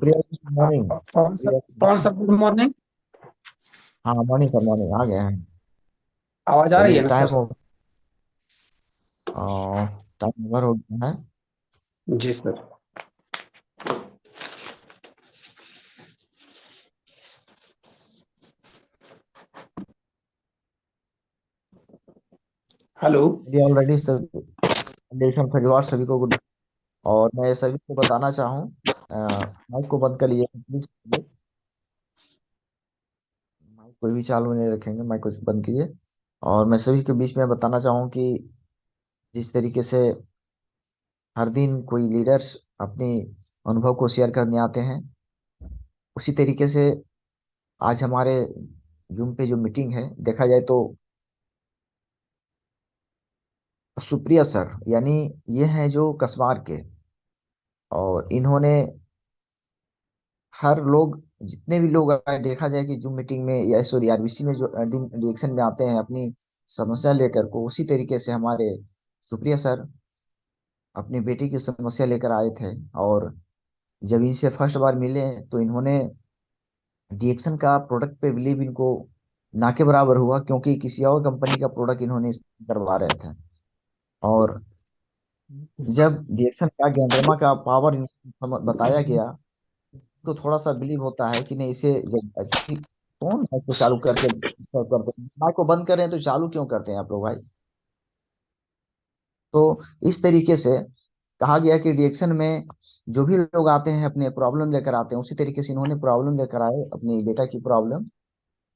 Supriya, good morning. Pavan sir, Pavan sir good morning. हाँ, morning sir, morning आ गए हैं। आवाज आ रही चलिए, है ना टाइम सर? हो टाइम ओवर हो गया है। जी सर। हेलो। चलिए, ऑलरेडी सब कंडीशन परिवार सभी को गुड। और मैं सभी को बताना चाहूँ, माइक को बंद कर लीजिए प्लीज। माइक कोई भी चालू नहीं रखेंगे, माइक को बंद कीजिए। और मैं सभी के बीच में बताना चाहूँ कि जिस तरीके से हर दिन कोई लीडर्स अपनी अनुभव को शेयर करने आते हैं, उसी तरीके से आज हमारे जूम पे जो मीटिंग है, देखा जाए तो सुप्रिया सर यानी ये हैं जो कसबार के। और इन्होंने हर लोग, जितने भी लोग आए, देखा जाए कि जूम मीटिंग में या सॉरी आरबीसी में जो रिएक्शन में आते हैं अपनी समस्या लेकर को, उसी तरीके से हमारे सुप्रिया सर अपनी बेटी की समस्या लेकर आए थे। और जब इनसे फर्स्ट बार मिले तो इन्होंने रिएक्शन का प्रोडक्ट पे बिलीव इनको ना के बराबर हुआ, क्योंकि किसी और कंपनी का प्रोडक्ट इन्होंने इस्तेमाल करवा रहे थे। और जब रिएक्शन का ज्ञानरमा का पावर बताया गया, तो थोड़ा सा बिलीव होता है कि नहीं, इसे जब ऐसी कौन माइक को चालू करके करते हैं, माइक को बंद कर रहे हैं तो चालू क्यों करते हैं आप लोग भाई। तो इस तरीके से कहा गया कि रिएक्शन में जो भी लोग आते हैं अपने प्रॉब्लम लेकर आते हैं, उसी तरीके से इन्होंने प्रॉब्लम लेकर आए अपनी बेटा की प्रॉब्लम।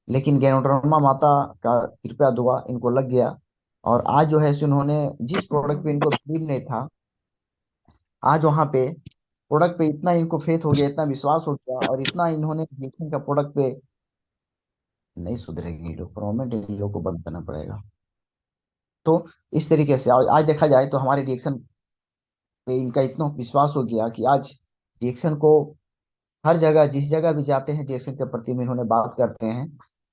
लेकिन ज्ञानों माता का कृपया दुआ इनको लग गया। और आज जो है सो इन्होंने जिस प्रोडक्ट पे इनको बिलीव नहीं था, आज वहां पे प्रोडक्ट पे इतना इनको फेथ हो गया, इतना विश्वास हो गया, और इतना इन्होंने रिएक्शन का प्रोडक्ट पे नहीं सुधरेगी ये लोग, परमानेंट इन लोग को बंद करना पड़ेगा। तो इस तरीके से आज देखा जाए तो हमारे रिएक्शन पे इनका इतना विश्वास हो गया कि आज रिएक्शन को हर जगह, जिस जगह भी जाते हैं, रिएक्शन के प्रति में इन्होंने बात करते हैं,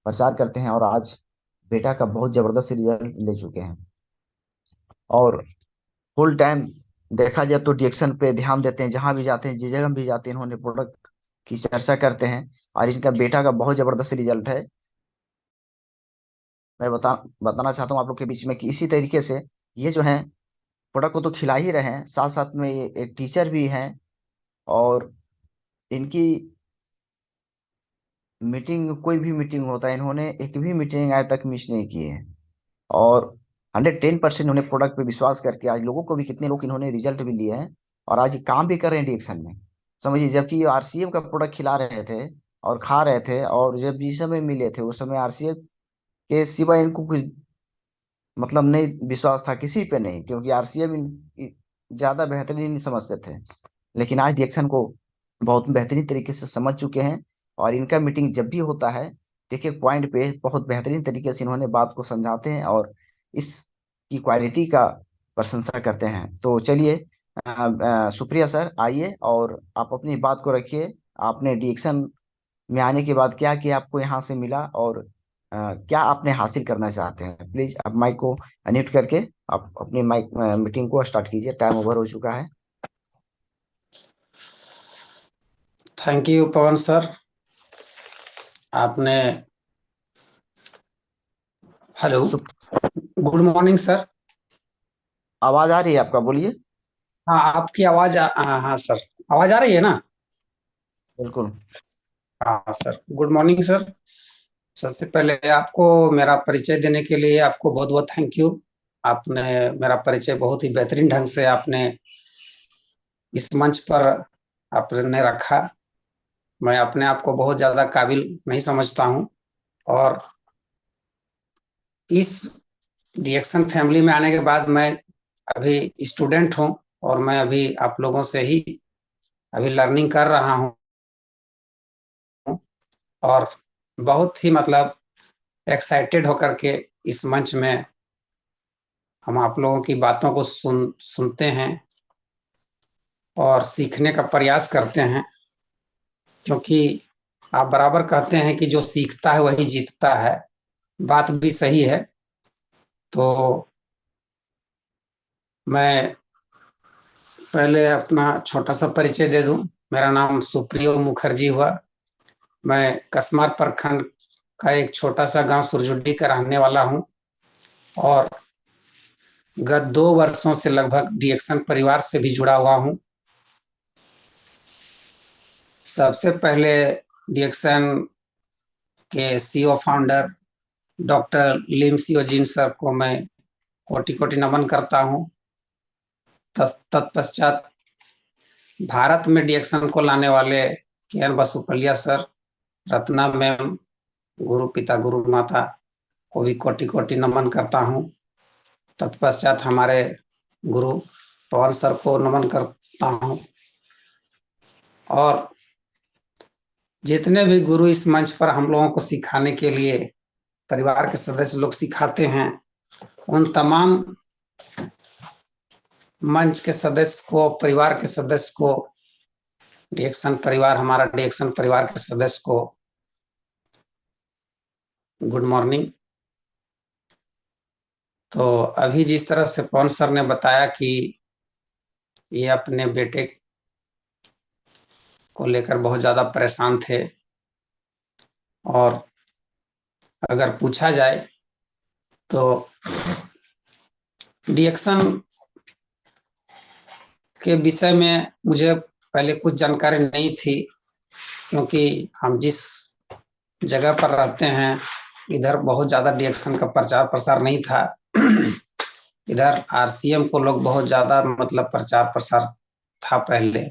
प्रचार करते हैं। और आज बेटा का बहुत जबरदस्त रिजल्ट ले चुके हैं। और फुल टाइम देखा जाए तो रिएक्शन पे ध्यान देते हैं, जहां भी जाते हैं, जिस जगह भी जाते हैं, इन्होंने प्रोडक्ट की चर्चा करते हैं। और इनका बेटा का बहुत जबरदस्त रिजल्ट है। मैं बताना चाहता हूँ आप लोग के बीच में कि इसी तरीके से ये जो है प्रोडक्ट को तो खिला ही रहे हैं, साथ साथ में ये एक टीचर भी हैं। और इनकी मीटिंग, कोई भी मीटिंग होता है, इन्होंने एक भी मीटिंग आज तक मिस नहीं की है। और 110% उन्हें प्रोडक्ट पे विश्वास करके आज लोगों को भी, कितने लोग इन्होंने रिजल्ट भी लिए हैं और आज ये काम भी कर रहे हैं रिएक्शन में, समझिए। जबकि ये आरसीएफ का प्रोडक्ट खिला रहे थे और खा रहे थे, और जब जिस समय मिले थे उस समय आरसीएफ के सिवा इनको कुछ मतलब नहीं, विश्वास था किसी पे नहीं, क्योंकि आरसीएफ ज्यादा बेहतरीन समझते थे। लेकिन आज रिएक्शन को बहुत बेहतरीन तरीके से समझ चुके हैं। और इनका मीटिंग जब भी होता है, देखिए पॉइंट पे बहुत बेहतरीन तरीके से इन्होंने बात को समझाते हैं और इसकी क्वालिटी का प्रशंसा करते हैं। तो चलिए, सुप्रिया सर आइए और आप अपनी बात को रखिए। आपने रिएक्शन में आने के बाद क्या क्या आपको यहाँ से मिला, और क्या आपने हासिल करना चाहते हैं। प्लीज आप माइक को अनम्यूट करके आप अपनी माइक मीटिंग को स्टार्ट कीजिए, टाइम ओवर हो चुका है। Thank you Pawan sir. आपने हेलो। सुप गुड मॉर्निंग सर। आवाज आ रही है आपका, बोलिए। हाँ, आपकी आवाज हाँ हाँ सर, आवाज आ रही है ना? बिल्कुल। हाँ सर, गुड मॉर्निंग सर। सबसे पहले आपको मेरा परिचय देने के लिए आपको बहुत बहुत थैंक यू। आपने मेरा परिचय बहुत ही बेहतरीन ढंग से आपने इस मंच पर आपने रखा। मैं अपने आप को बहुत ज्यादा काबिल नहीं समझता हूँ। और इस रिएक्शन फैमिली में आने के बाद मैं अभी स्टूडेंट हूँ, और मैं अभी आप लोगों से ही अभी लर्निंग कर रहा हूँ। और बहुत ही मतलब एक्साइटेड होकर के इस मंच में हम आप लोगों की बातों को सुनते हैं और सीखने का प्रयास करते हैं। क्योंकि आप बराबर कहते हैं कि जो सीखता है वही जीतता है। बात भी सही है। तो मैं पहले अपना छोटा सा परिचय दे दूं। मेरा नाम सुप्रियो मुखर्जी हुआ। मैं कसमार प्रखंड का एक छोटा सा गांव सुरजुड्डी का रहने वाला हूं और गत 2 वर्षों से लगभग डीएक्सन परिवार से भी जुड़ा हुआ हूं। सबसे पहले डीएक्सन के सीईओ फाउंडर डॉक्टर लिम सियोजिन सर को मैं कोटि कोटि नमन करता हूं। तत्पश्चात भारत में डीएक्सन को लाने वाले के.एन. बसुपलिया सर, रत्ना मैम, गुरु पिता गुरु माता को भी कोटि कोटि नमन करता हूं। तत्पश्चात हमारे गुरु पवन सर को नमन करता हूं और जितने भी गुरु इस मंच पर हम लोगों को सिखाने के लिए परिवार के सदस्य लोग सिखाते हैं, उन तमाम मंच के सदस्य को, परिवार के सदस्य को, डीएक्सन परिवार, हमारा डीएक्सन परिवार के सदस्य को गुड मॉर्निंग। तो अभी जिस तरह से पवन सर ने बताया कि ये अपने बेटे को लेकर बहुत ज्यादा परेशान थे और अगर पूछा जाए तो डीएक्सन के विषय में मुझे पहले कुछ जानकारी नहीं थी, क्योंकि हम जिस जगह पर रहते हैं इधर बहुत ज्यादा डीएक्सन का प्रचार प्रसार नहीं था। इधर आरसीएम को लोग बहुत ज्यादा मतलब प्रचार प्रसार था पहले,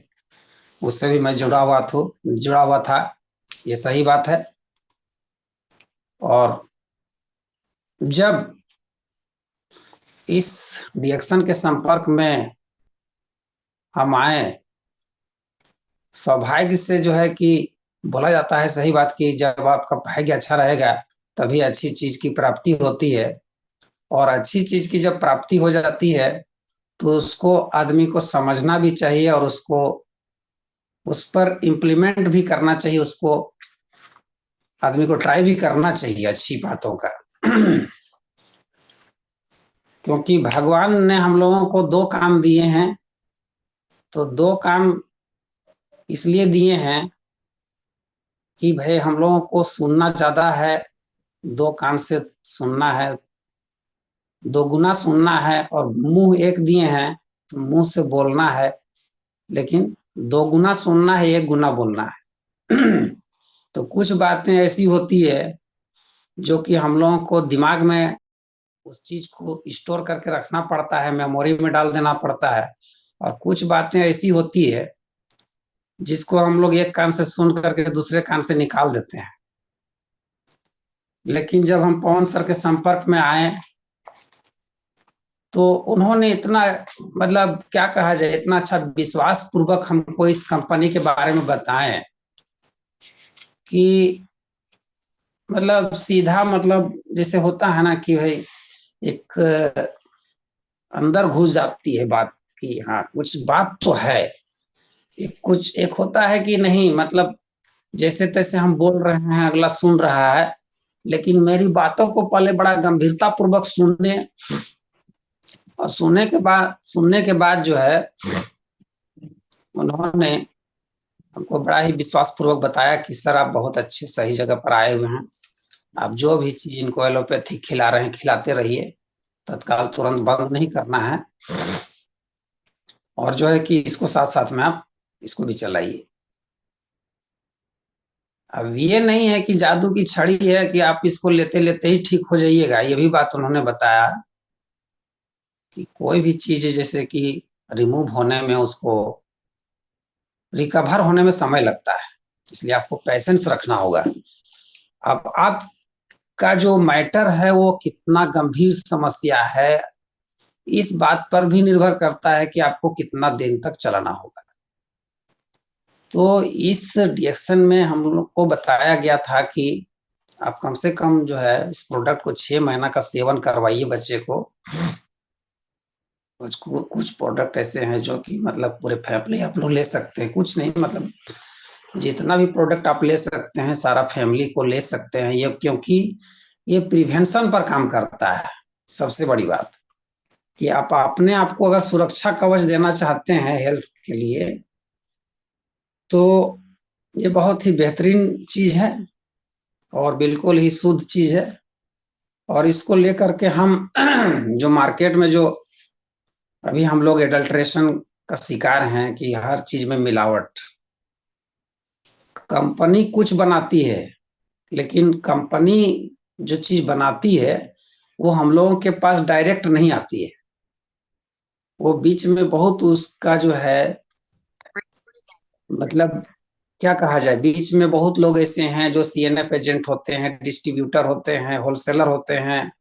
उससे भी मैं जुड़ा हुआ था, ये सही बात है। और जब इस डीएक्सन के संपर्क में हम आए, सौभाग्य से जो है कि बोला जाता है, सही बात, कि जब आपका भाग्य अच्छा रहेगा तभी अच्छी चीज की प्राप्ति होती है। और अच्छी चीज की जब प्राप्ति हो जाती है तो उसको आदमी को समझना भी चाहिए और उसको उस पर इम्प्लीमेंट भी करना चाहिए, उसको आदमी को ट्राई भी करना चाहिए अच्छी बातों का। क्योंकि भगवान ने हम लोगों को 2 कान दिए हैं, तो 2 कान इसलिए दिए हैं कि भाई हम लोगों को सुनना ज्यादा है, 2 कान से सुनना है, 2 गुना सुनना है, और मुंह एक दिए हैं तो मुंह से बोलना है, लेकिन 2 गुना सुनना है, 1 गुना बोलना है। तो कुछ बातें ऐसी होती है जो कि हम लोगों को दिमाग में उस चीज को स्टोर करके रखना पड़ता है, मेमोरी में डाल देना पड़ता है। और कुछ बातें ऐसी होती है जिसको हम लोग एक कान से सुन करके दूसरे कान से निकाल देते हैं। लेकिन जब हम पवन सर के संपर्क में आए तो उन्होंने इतना, मतलब क्या कहा जाए, इतना अच्छा विश्वास पूर्वक हमको इस कंपनी के बारे में बताएं कि मतलब सीधा, मतलब जैसे होता है ना कि भाई एक अंदर घुस जाती है बात कि हाँ कुछ बात तो है। एक होता है कि नहीं, मतलब जैसे तैसे हम बोल रहे हैं, अगला सुन रहा है, लेकिन मेरी बातों को पहले बड़ा गंभीरता पूर्वक सुनने, और सुनने के बाद जो है उन्होंने हमको बड़ा ही विश्वास पूर्वक बताया कि सर आप बहुत अच्छे सही जगह पर आए हुए हैं, आप जो भी चीज इनको एलोपैथी खिला रहे हैं खिलाते रहिए, तत्काल तुरंत बंद नहीं करना है, और जो है कि इसको साथ साथ में आप इसको भी चलाइए। अब ये नहीं है कि जादू की छड़ी है कि आप इसको लेते लेते ही ठीक हो जाइएगा, ये भी बात उन्होंने बताया कि कोई भी चीज जैसे कि रिमूव होने में, उसको रिकवर होने में समय लगता है, इसलिए आपको पेशेंस रखना होगा। अब आपका जो मैटर है वो कितना गंभीर समस्या है, इस बात पर भी निर्भर करता है कि आपको कितना दिन तक चलाना होगा। तो इस डीएक्सन में हम लोग को बताया गया था कि आप कम से कम जो है इस प्रोडक्ट को 6 महीना का सेवन करवाइए बच्चे को। कुछ प्रोडक्ट ऐसे हैं जो कि मतलब पूरे फैमिली आप लोग ले सकते हैं, कुछ नहीं, मतलब जितना भी प्रोडक्ट आप ले सकते हैं सारा फैमिली को ले सकते हैं ये, क्योंकि ये प्रिवेंशन पर काम करता है। सबसे बड़ी बात कि आप अपने आप को अगर सुरक्षा कवच देना चाहते हैं हेल्थ के लिए, तो ये बहुत ही बेहतरीन चीज है और बिल्कुल ही शुद्ध चीज है। और इसको लेकर के हम जो मार्केट में जो अभी हम लोग एडल्ट्रेशन का शिकार हैं कि हर चीज में मिलावट। कंपनी कुछ बनाती है, लेकिन कंपनी जो चीज बनाती है वो हम लोगों के पास डायरेक्ट नहीं आती है। वो बीच में बहुत उसका जो है मतलब क्या कहा जाए, बीच में बहुत लोग ऐसे हैं जो सीएनएफ एजेंट होते हैं, डिस्ट्रीब्यूटर होते हैं, होलसेलर होते हैं,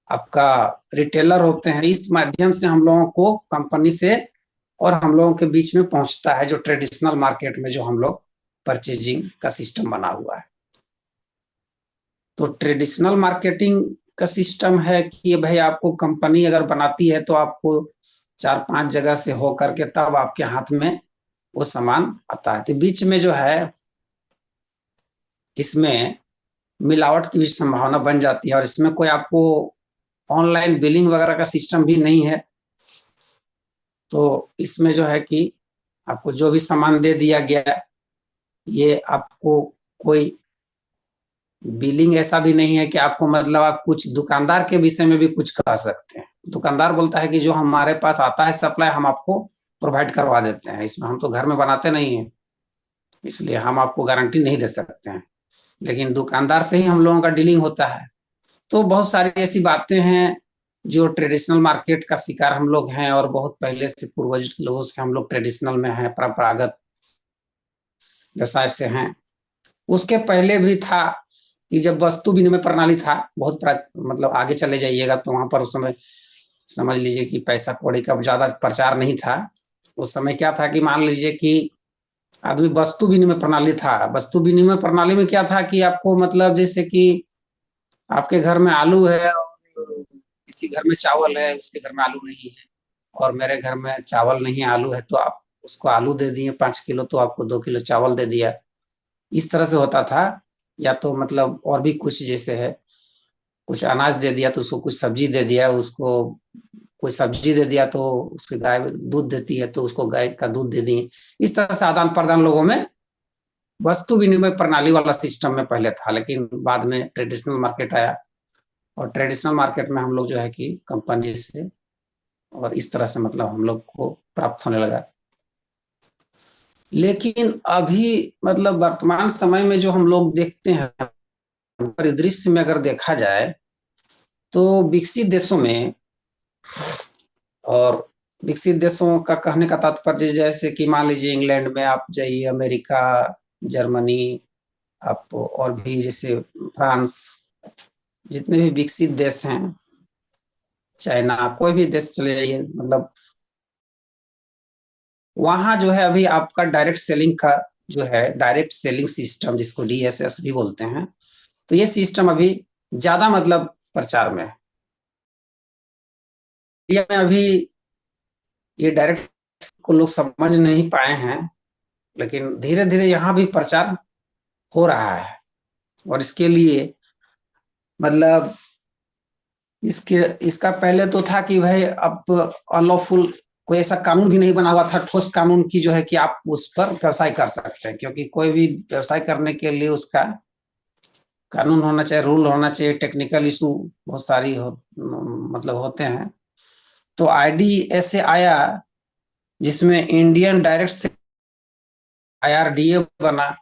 आपका रिटेलर होते हैं। इस माध्यम से हम लोगों को कंपनी से और हम लोगों के बीच में पहुंचता है जो ट्रेडिशनल मार्केट में जो हम लोग परचेजिंग का सिस्टम बना हुआ है। तो ट्रेडिशनल मार्केटिंग का सिस्टम है कि भाई आपको कंपनी अगर बनाती है तो आपको 4-5 जगह से हो करके तब आपके हाथ में वो सामान आता है। तो बीच में जो है इसमें मिलावट की भी संभावना बन जाती है और इसमें कोई आपको ऑनलाइन बिलिंग वगैरह का सिस्टम भी नहीं है। तो इसमें जो है कि आपको जो भी सामान दे दिया गया, ये आपको कोई बिलिंग ऐसा भी नहीं है कि आपको मतलब आप कुछ दुकानदार के विषय में भी कुछ कह सकते हैं। दुकानदार बोलता है कि जो हमारे पास आता है सप्लाई हम आपको प्रोवाइड करवा देते हैं, इसमें हम तो घर में बनाते नहीं हैं, इसलिए हम आपको गारंटी नहीं दे सकते हैं। लेकिन दुकानदार से ही हम लोगों का डीलिंग होता है। तो बहुत सारी ऐसी बातें हैं जो ट्रेडिशनल मार्केट का शिकार हम लोग हैं और बहुत पहले से पूर्वज लोगों से हम लोग ट्रेडिशनल में हैं, परंपरागत व्यवसाय से हैं। उसके पहले भी था कि जब वस्तु विनिमय प्रणाली था, बहुत मतलब आगे चले जाइएगा तो वहां पर उस समय समझ लीजिए कि पैसा कौड़ी का ज्यादा प्रचार नहीं था। उस समय क्या था कि मान लीजिए कि आदमी वस्तु विनिमय प्रणाली था। वस्तु विनिमय प्रणाली में क्या था कि आपको मतलब जैसे कि आपके घर में आलू है और किसी घर में चावल है, उसके घर में आलू नहीं है, और मेरे घर में चावल नहीं है, आलू है, तो आप उसको आलू दे दिए 5 किलो तो आपको 2 किलो चावल दे दिया। इस तरह से होता था। या तो मतलब और भी कुछ जैसे है, कुछ अनाज दे दिया तो उसको कुछ सब्जी दे दिया, उसको कोई सब्जी दे दिया तो उसकी गाय दूध देती है तो उसको गाय का दूध दे दिए। इस तरह से आदान प्रदान लोगों में वस्तु विनिमय प्रणाली वाला सिस्टम में पहले था। लेकिन बाद में ट्रेडिशनल मार्केट आया और ट्रेडिशनल मार्केट में हम लोग जो है कि कंपनी से और इस तरह से मतलब हम लोग को प्राप्त होने लगा। लेकिन अभी मतलब वर्तमान समय में जो हम लोग देखते हैं, परिदृश्य में अगर देखा जाए तो विकसित देशों में, और विकसित देशों का कहने का तात्पर्य जैसे कि मान लीजिए इंग्लैंड में आप जाइए, अमेरिका, जर्मनी, आप और भी जैसे फ्रांस, जितने भी विकसित देश हैं, चाइना, कोई भी देश चले जाइए, मतलब वहां जो है अभी आपका डायरेक्ट सेलिंग का जो है डायरेक्ट सेलिंग सिस्टम जिसको डीएसएस भी बोलते हैं, तो ये सिस्टम अभी ज्यादा मतलब प्रचार में है। इंडिया में अभी ये डायरेक्ट को लोग समझ नहीं पाए हैं, लेकिन धीरे धीरे यहाँ भी प्रचार हो रहा है। और इसके लिए मतलब इसके इसका पहले तो था कि भाई अब अनलॉफुल कोई ऐसा कानून भी नहीं बना हुआ था, ठोस कानून की जो है कि आप उस पर व्यवसाय कर सकते हैं, क्योंकि कोई भी व्यवसाय करने के लिए उसका कानून होना चाहिए, रूल होना चाहिए, टेक्निकल इशू बहुत सारी मतलब होते हैं। तो आईडी ऐसे आया जिसमें इंडियन डायरेक्ट आईआरडीए बना,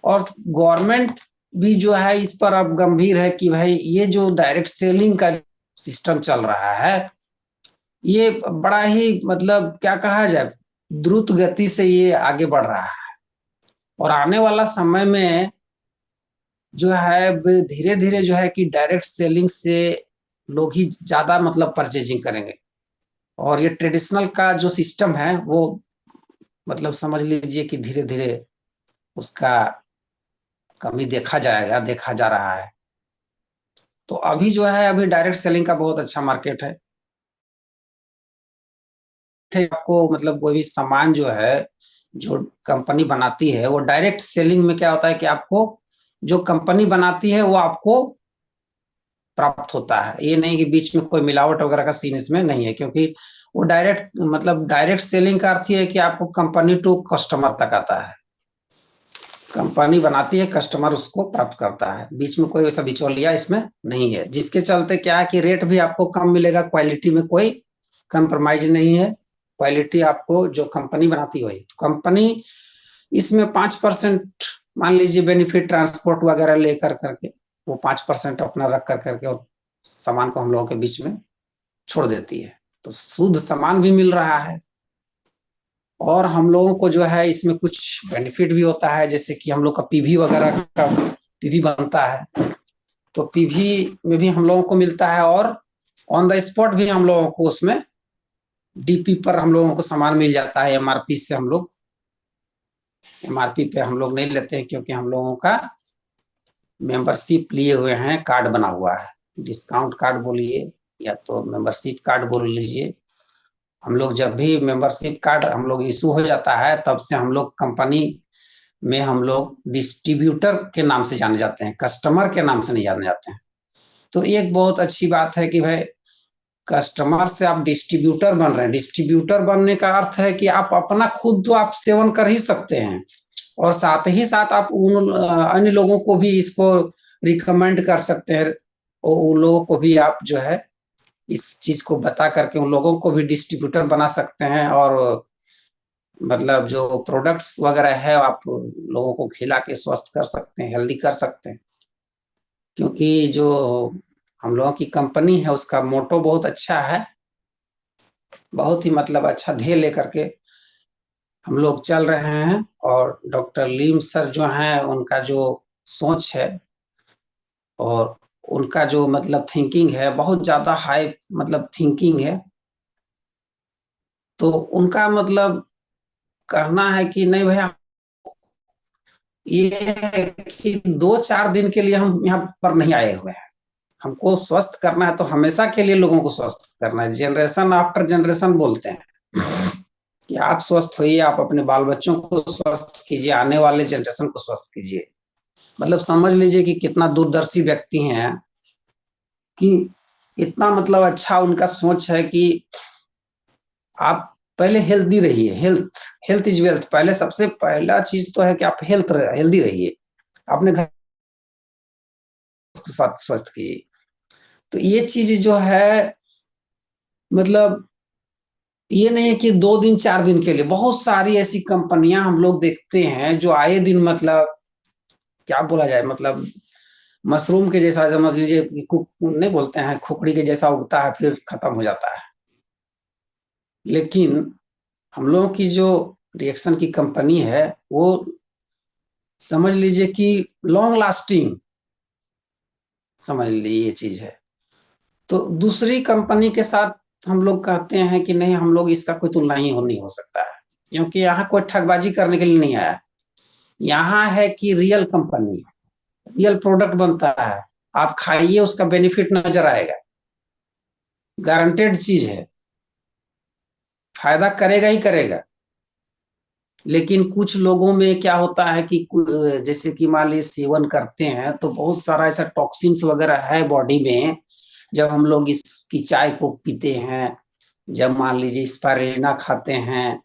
और गवर्नमेंट भी जो है इस पर अब गंभीर है कि भाई ये जो डायरेक्ट सेलिंग का सिस्टम चल रहा है, ये बड़ा ही मतलब क्या कहा जाए, द्रुत गति से ये आगे बढ़ रहा है। और आने वाला समय में जो है धीरे धीरे जो है कि डायरेक्ट सेलिंग से लोग ही ज्यादा मतलब परचेजिंग करेंगे, और ये ट्रेडिशनल का जो सिस्टम है वो मतलब समझ लीजिए कि धीरे धीरे उसका कमी देखा जाएगा, देखा जा रहा है। तो अभी जो है अभी डायरेक्ट सेलिंग का बहुत अच्छा मार्केट है। आपको मतलब कोई भी सामान जो है जो कंपनी बनाती है वो डायरेक्ट सेलिंग में क्या होता है कि आपको जो कंपनी बनाती है वो आपको प्राप्त होता है। ये नहीं कि बीच में कोई मिलावट वगैरह का सीन इसमें नहीं है, क्योंकि वो डायरेक्ट मतलब डायरेक्ट सेलिंग का अर्थ है कि आपको कंपनी टू कस्टमर तक आता है। कंपनी बनाती है, कस्टमर उसको प्राप्त करता है, बीच में कोई वैसा बिचौलिया इसमें नहीं है, जिसके चलते क्या है कि रेट भी आपको कम मिलेगा, क्वालिटी में कोई कंप्रोमाइज नहीं है, क्वालिटी आपको जो कंपनी बनाती है वही। कंपनी इसमें 5% मान लीजिए बेनिफिट ट्रांसपोर्ट वगैरह लेकर करके वो 5% अपना रख कर करके और सामान को हम लोगों के बीच में छोड़ देती है, तो शुद्ध सामान भी मिल रहा है और हम लोगों को जो है इसमें कुछ बेनिफिट भी होता है, जैसे कि हम लोग का पीवी वगैरह का पीवी बनता है, तो पीवी में भी हम लोगों को मिलता है और ऑन द स्पॉट भी हम लोगों को उसमें डीपी पर हम लोगों को सामान मिल जाता है। एमआरपी से हम लोग एमआरपी पे हम लोग नहीं लेते हैं, क्योंकि हम लोगों का मेंबरशिप लिए हुए हैं, कार्ड बना हुआ है, डिस्काउंट कार्ड बोलिए या तो मेंबरशिप कार्ड बोल लीजिए। हम लोग जब भी मेंबरशिप कार्ड हम लोग इशू हो जाता है, तब से हम लोग कंपनी में हम लोग डिस्ट्रीब्यूटर के नाम से जाने जाते हैं, कस्टमर के नाम से नहीं जाने जाते हैं। तो एक बहुत अच्छी बात है कि भाई कस्टमर से आप डिस्ट्रीब्यूटर बन रहे हैं। डिस्ट्रीब्यूटर बनने का अर्थ है कि आप अपना खुद तो आप सेवन कर ही सकते हैं और साथ ही साथ आप उन अन्य लोगों को भी इसको रिकमेंड कर सकते हैं, और उन लोगों को भी आप जो है इस चीज को बता करके उन लोगों को भी डिस्ट्रीब्यूटर बना सकते हैं, और मतलब जो प्रोडक्ट्स वगैरह है आप लोगों को खिला के स्वस्थ कर सकते हैं, हेल्दी कर सकते हैं। क्योंकि जो हम लोगों की कंपनी है उसका मोटो बहुत अच्छा है, बहुत ही मतलब अच्छा ध्येय लेकर के हम लोग चल रहे हैं। और डॉक्टर लीम सर जो हैं उनका जो सोच है और उनका जो मतलब थिंकिंग है बहुत ज्यादा हाई मतलब थिंकिंग है, तो उनका मतलब कहना है कि नहीं भैया, ये है कि 2-4 दिन के लिए हम यहाँ पर नहीं आए हुए हैं, हमको स्वस्थ करना है, तो हमेशा के लिए लोगों को स्वस्थ करना है। जनरेशन आफ्टर जनरेशन बोलते हैं कि आप स्वस्थ होइए, आप अपने बाल बच्चों को स्वस्थ कीजिए, आने वाले जनरेशन को स्वस्थ कीजिए। मतलब समझ लीजिए कि कितना दूरदर्शी व्यक्ति हैं, कि इतना मतलब अच्छा उनका सोच है कि आप पहले हेल्दी रहिए। हेल्थ हेल्थ इज वेल्थ, पहले सबसे पहला चीज तो है कि आप हेल्दी रहिए, अपने घर के साथ स्वस्थ कीजिए। तो ये चीज जो है मतलब ये नहीं है कि 2 दिन 4 दिन के लिए, बहुत सारी ऐसी कंपनियां हम लोग देखते हैं जो आए दिन मतलब क्या बोला जाए, मतलब मशरूम के जैसा समझ लीजिए, नहीं बोलते हैं खुकड़ी के जैसा उगता है फिर खत्म हो जाता है। लेकिन हम लोगों की जो रिएक्शन की कंपनी है वो समझ लीजिए कि लॉन्ग लास्टिंग, समझ लीजिए ये चीज है। तो दूसरी कंपनी के साथ हम लोग कहते हैं कि नहीं, हम लोग इसका कोई तुलना ही नहीं हो सकता है, क्योंकि यहाँ कोई ठगबाजी करने के लिए नहीं आया। यहाँ है कि रियल कंपनी, रियल प्रोडक्ट बनता है, आप खाइए उसका बेनिफिट नजर आएगा, गारंटेड चीज है, फायदा करेगा ही करेगा। लेकिन कुछ लोगों में क्या होता है कि जैसे कि मान लीजिए सेवन करते हैं तो बहुत सारा ऐसा टॉक्सिन्स वगैरह है बॉडी में। जब हम लोग इसकी चाय को पीते हैं, जब मान लीजिए स्पाइरुलिना खाते हैं,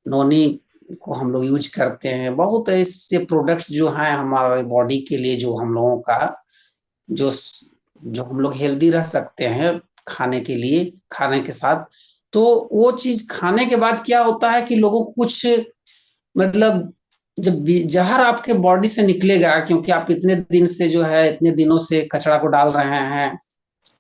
नोनी को हम लोग यूज करते हैं, बहुत ऐसे प्रोडक्ट्स जो हैं हमारे बॉडी के लिए, जो हम लोगों का जो जो हम लोग हेल्दी रह सकते हैं खाने के लिए, खाने के साथ। तो वो चीज खाने के बाद क्या होता है कि लोगों को कुछ मतलब जब जहर आपके बॉडी से निकलेगा, क्योंकि आप इतने दिन से जो है इतने दिनों से कचरा को डाल रहे हैं,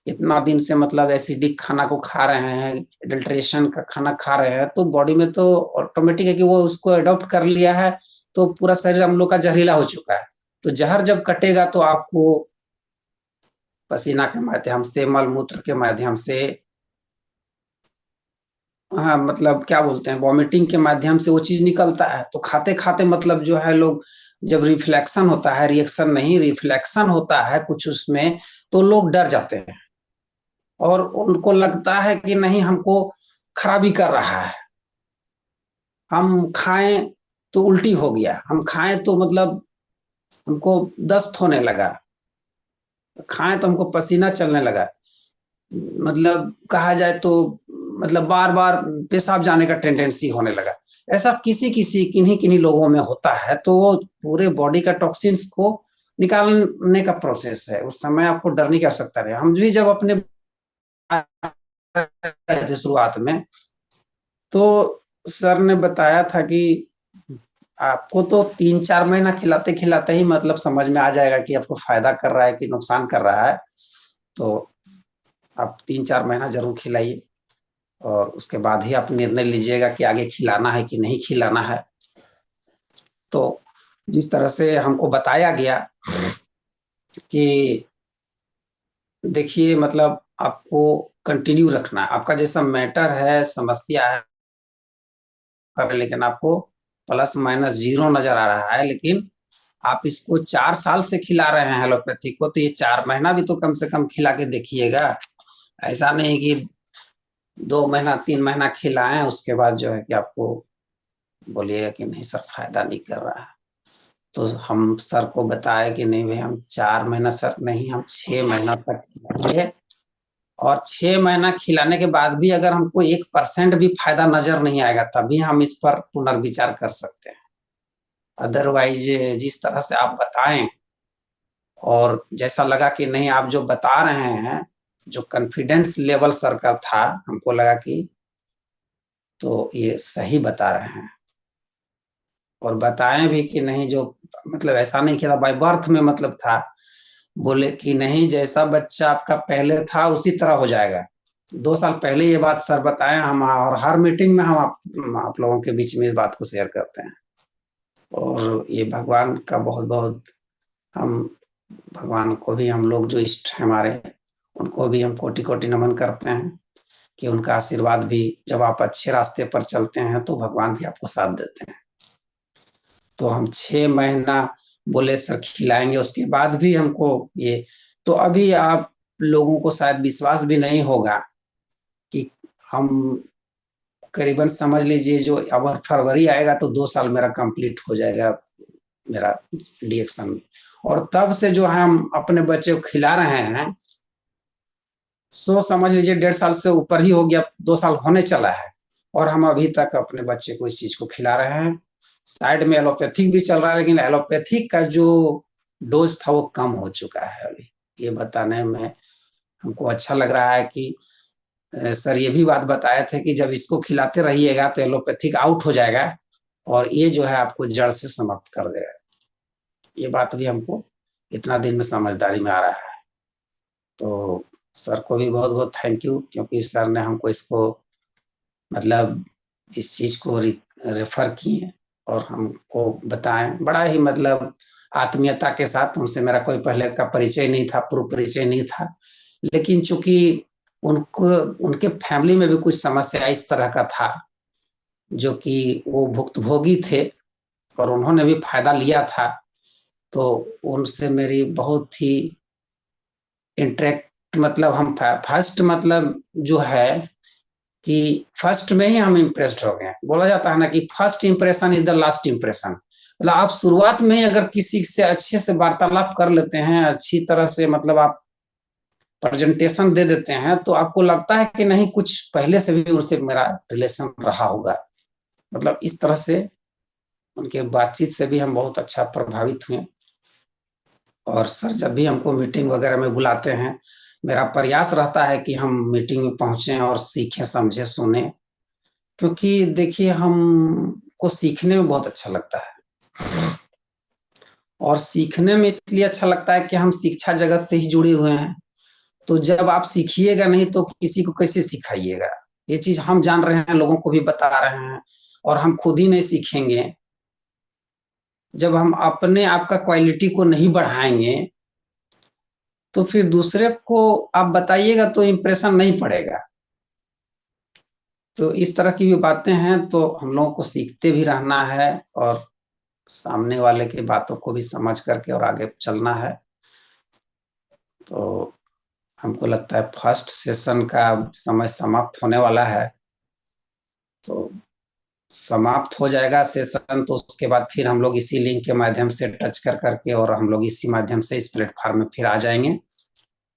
इतना दिन से मतलब एसिडिक खाना को खा रहे हैं, एडल्ट्रेशन का खाना खा रहे हैं, तो बॉडी में तो ऑटोमेटिक है कि वो उसको अडॉप्ट कर लिया है, तो पूरा शरीर हम लोग का जहरीला हो चुका है। तो जहर जब कटेगा तो आपको पसीना के माध्यम से, मल मूत्र के माध्यम से, हाँ मतलब क्या बोलते हैं, वॉमिटिंग के माध्यम से वो चीज निकलता है। तो खाते खाते मतलब जो है लोग जब रिफ्लेक्शन होता है, रिएक्शन नहीं रिफ्लेक्शन होता है कुछ उसमें, तो लोग डर जाते हैं और उनको लगता है कि नहीं हमको खराबी कर रहा है, हम खाएं तो उल्टी हो गया, हम खाएं तो मतलब हमको दस्त होने लगा, खाएं तो हमको पसीना चलने लगा, मतलब कहा जाए तो मतलब बार बार पेशाब जाने का टेंडेंसी होने लगा। ऐसा किसी किसी किन्हीं किन्हीं लोगों में होता है, तो वो पूरे बॉडी का टॉक्सिन्स को निकालने का प्रोसेस है। उस समय आपको डरने की आवश्यकता नहीं। हम भी जब अपने शुरुआत में, तो सर ने बताया था कि आपको तो 3-4 महीना खिलाते खिलाते ही मतलब समझ में आ जाएगा कि आपको फायदा कर रहा है कि नुकसान कर रहा है। तो आप 3-4 महीना जरूर खिलाइए और उसके बाद ही आप निर्णय लीजिएगा कि आगे खिलाना है कि नहीं खिलाना है। तो जिस तरह से हमको बताया गया कि देखिए मतलब आपको कंटिन्यू रखना है, आपका जैसा मैटर है, समस्या है, लेकिन आपको प्लस माइनस जीरो नजर आ रहा है, लेकिन आप इसको 4 साल से खिला रहे हैं एलोपैथी को, तो ये 4 महीना भी तो कम से कम खिला के देखिएगा। ऐसा नहीं कि 2 महीना 3 महीना खिलाएं उसके बाद जो है कि आपको बोलिएगा कि नहीं सर फायदा नहीं कर रहा है। तो हम सर को बताए कि नहीं भाई, हम 4 महीना सर नहीं, हम 6 महीना तक खिलाएंगे, और 6 महीना खिलाने के बाद भी अगर हमको 1% भी फायदा नजर नहीं आएगा, तभी हम इस पर पुनर्विचार कर सकते हैं। अदरवाइज जिस तरह से आप बताएं और जैसा लगा कि नहीं, आप जो बता रहे हैं, जो कॉन्फिडेंस लेवल सर का था, हमको लगा कि तो ये सही बता रहे हैं। और बताएं भी कि नहीं, जो मतलब ऐसा नहीं किया बाय बर्थ में मतलब था, बोले कि नहीं जैसा बच्चा आपका पहले था उसी तरह हो जाएगा। 2 साल पहले ये बात सर बताए हम, और हर मीटिंग में हम आप लोगों के बीच में इस बात को शेयर करते हैं। और ये भगवान का बहुत बहुत, हम भगवान को भी, हम लोग जो इष्ट हैं हमारे, उनको भी हम कोटि कोटि नमन करते हैं कि उनका आशीर्वाद भी, जब आप अच्छे रास्ते पर चलते हैं तो भगवान भी आपको साथ देते हैं। तो हम 6 महीना बोले सर खिलाएंगे, उसके बाद भी हमको ये, तो अभी आप लोगों को शायद विश्वास भी नहीं होगा कि हम करीबन समझ लीजिए, जो अब फरवरी आएगा तो 2 साल मेरा कंप्लीट हो जाएगा मेरा डीएक्शन में। और तब से जो है हम अपने बच्चे को खिला रहे हैं, सो समझ लीजिए 1.5 साल से ऊपर ही हो गया, 2 साल होने चला है, और हम अभी तक अपने बच्चे को इस चीज को खिला रहे हैं। साइड में एलोपैथिक भी चल रहा है, लेकिन एलोपैथिक का जो डोज था वो कम हो चुका है अभी। ये बताने में हमको अच्छा लग रहा है कि सर ये भी बात बताए थे कि जब इसको खिलाते रहिएगा तो एलोपैथिक आउट हो जाएगा और ये जो है आपको जड़ से समाप्त कर देगा। ये बात भी हमको इतना दिन में समझदारी में आ रहा है। तो सर को भी बहुत बहुत थैंक यू, क्योंकि सर ने हमको इसको मतलब इस चीज को रेफर किए और हमको बताएं, बड़ा ही मतलब आत्मीयता के साथ। उनसे मेरा कोई पहले का परिचय नहीं था, पूर्व परिचय नहीं था, लेकिन चूंकि उनको, उनके फैमिली में भी कुछ समस्या इस तरह का था, जो कि वो भुक्तभोगी थे और उन्होंने भी फायदा लिया था, तो उनसे मेरी बहुत ही इंटरेक्ट, मतलब हम फर्स्ट मतलब जो है कि फर्स्ट में ही हम इम्प्रेस्ड हो गए। बोला जाता है ना कि first impression is the last impression. मतलब आप शुरुआत में ही अगर किसी से अच्छे से वार्तालाप कर लेते हैं, अच्छी तरह से मतलब आप प्रेजेंटेशन दे देते हैं, तो आपको लगता है कि नहीं कुछ पहले से भी उनसे मेरा रिलेशन रहा होगा। मतलब इस तरह से उनके बातचीत से भी हम बहुत अच्छा प्रभावित हुए। और सर जब भी हमको मीटिंग वगैरह में बुलाते हैं, मेरा प्रयास रहता है कि हम मीटिंग में पहुंचे और सीखें, समझे, सुने, क्योंकि देखिए हमको सीखने में बहुत अच्छा लगता है। और सीखने में इसलिए अच्छा लगता है कि हम शिक्षा जगत से ही जुड़े हुए हैं। तो जब आप सीखिएगा नहीं तो किसी को कैसे सिखाइएगा? ये चीज हम जान रहे हैं, लोगों को भी बता रहे हैं, और हम खुद ही नहीं सीखेंगे जब हम अपने आप का क्वालिटी को नहीं बढ़ाएंगे, तो फिर दूसरे को आप बताइएगा तो इम्प्रेशन नहीं पड़ेगा। तो इस तरह की भी बातें हैं, तो हम लोगों को सीखते भी रहना है और सामने वाले की बातों को भी समझ करके और आगे चलना है। तो हमको लगता है फर्स्ट सेशन का समय समाप्त होने वाला है, तो समाप्त हो जाएगा सेशन, तो उसके बाद फिर हम लोग इसी लिंक के माध्यम से टच कर करके और हम लोग इसी माध्यम से इस प्लेटफॉर्म में फिर आ जाएंगे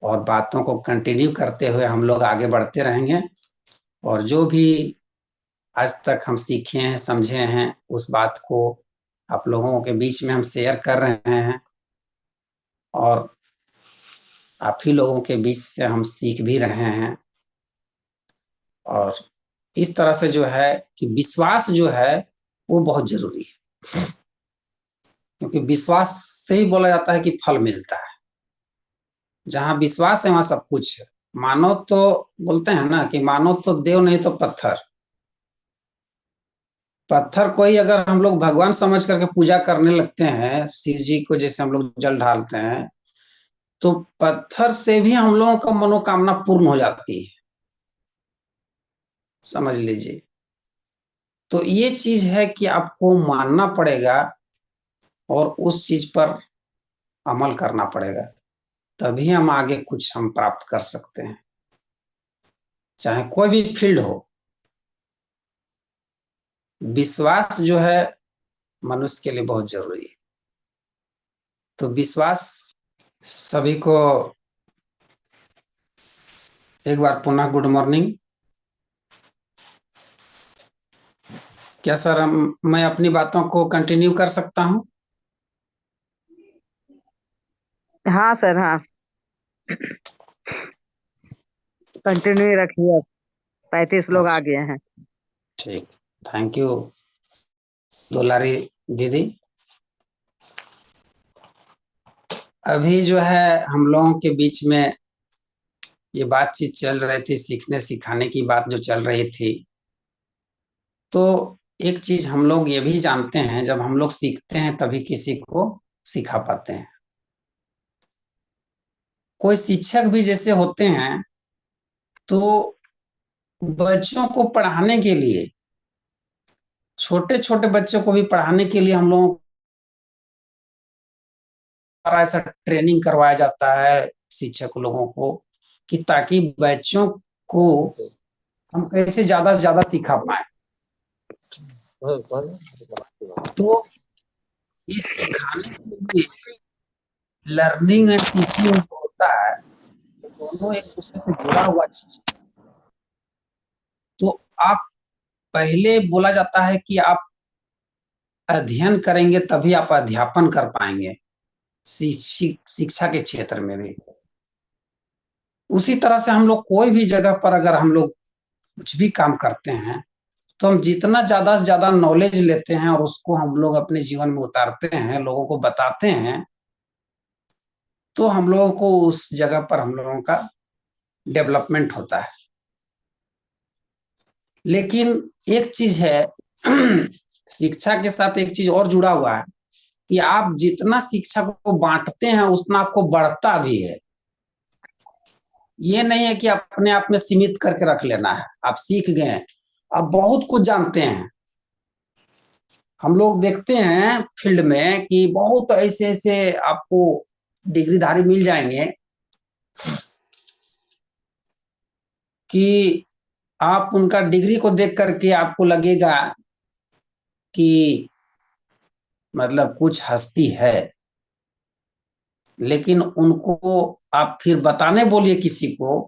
और बातों को कंटिन्यू करते हुए हम लोग आगे बढ़ते रहेंगे। और जो भी आज तक हम सीखे हैं, समझे हैं, उस बात को आप लोगों के बीच में हम शेयर कर रहे हैं और आप ही लोगों के बीच से हम सीख भी रहे हैं। और इस तरह से जो है कि विश्वास जो है वो बहुत जरूरी है, क्योंकि विश्वास से ही बोला जाता है कि फल मिलता है। जहां विश्वास है वहां सब कुछ है। मानो तो बोलते हैं ना कि मानो तो देव नहीं तो पत्थर। पत्थर को ही अगर हम लोग भगवान समझ करके पूजा करने लगते हैं, शिव जी को जैसे हम लोग जल ढालते हैं, तो पत्थर से भी हम लोगों का मनोकामना पूर्ण हो जाती है, समझ लीजिए। तो ये चीज है कि आपको मानना पड़ेगा और उस चीज पर अमल करना पड़ेगा, तभी हम आगे कुछ हम प्राप्त कर सकते हैं, चाहे कोई भी फील्ड हो। विश्वास जो है मनुष्य के लिए बहुत जरूरी है। तो विश्वास सभी को एक बार पुनः गुड मॉर्निंग। क्या सर मैं अपनी बातों को कंटिन्यू कर सकता हूं? हाँ सर, हाँ, कंटिन्यू रखिए। अब 35 लोग आ अच्छा, गए हैं। ठीक, थैंक यू दुलारी दीदी। अभी जो है हम लोगों के बीच में ये बातचीत चल रही थी, सीखने सिखाने की बात जो चल रही थी। तो एक चीज हम लोग ये भी जानते हैं, जब हम लोग सीखते हैं तभी किसी को सिखा पाते हैं। कोई शिक्षक भी जैसे होते हैं, तो बच्चों को पढ़ाने के लिए, छोटे छोटे बच्चों को भी पढ़ाने के लिए हम लोग ऐसा ट्रेनिंग करवाया जाता है शिक्षक लोगों को, कि ताकि बच्चों को हम कैसे ज्यादा से ज्यादा सिखा पाए। तो इस सिखाने के लिए लर्निंग एंड टीचिंग जो होता है, वो दोनों एक दूसरे से जुड़ा हुआ चीज है। तो आप पहले बोला जाता है कि आप अध्ययन करेंगे तभी आप अध्यापन कर पाएंगे, शिक्षा के क्षेत्र में भी। उसी तरह से हम लोग कोई भी जगह पर अगर हम लोग कुछ भी काम करते हैं, तो हम जितना ज्यादा से ज्यादा नॉलेज लेते हैं और उसको हम लोग अपने जीवन में उतारते हैं, लोगों को बताते हैं, तो हम लोगों को उस जगह पर हम लोगों का डेवलपमेंट होता है। लेकिन एक चीज है शिक्षा के साथ एक चीज और जुड़ा हुआ है, कि आप जितना शिक्षा को बांटते हैं उतना आपको बढ़ता भी है। ये नहीं है कि अपने आप में सीमित करके रख लेना है। आप सीख गए, आप बहुत कुछ जानते हैं। हम लोग देखते हैं फील्ड में कि बहुत ऐसे ऐसे आपको डिग्रीधारी मिल जाएंगे कि आप उनका डिग्री को देख करके आपको लगेगा कि मतलब कुछ हस्ती है। लेकिन उनको आप फिर बताने बोलिए किसी को,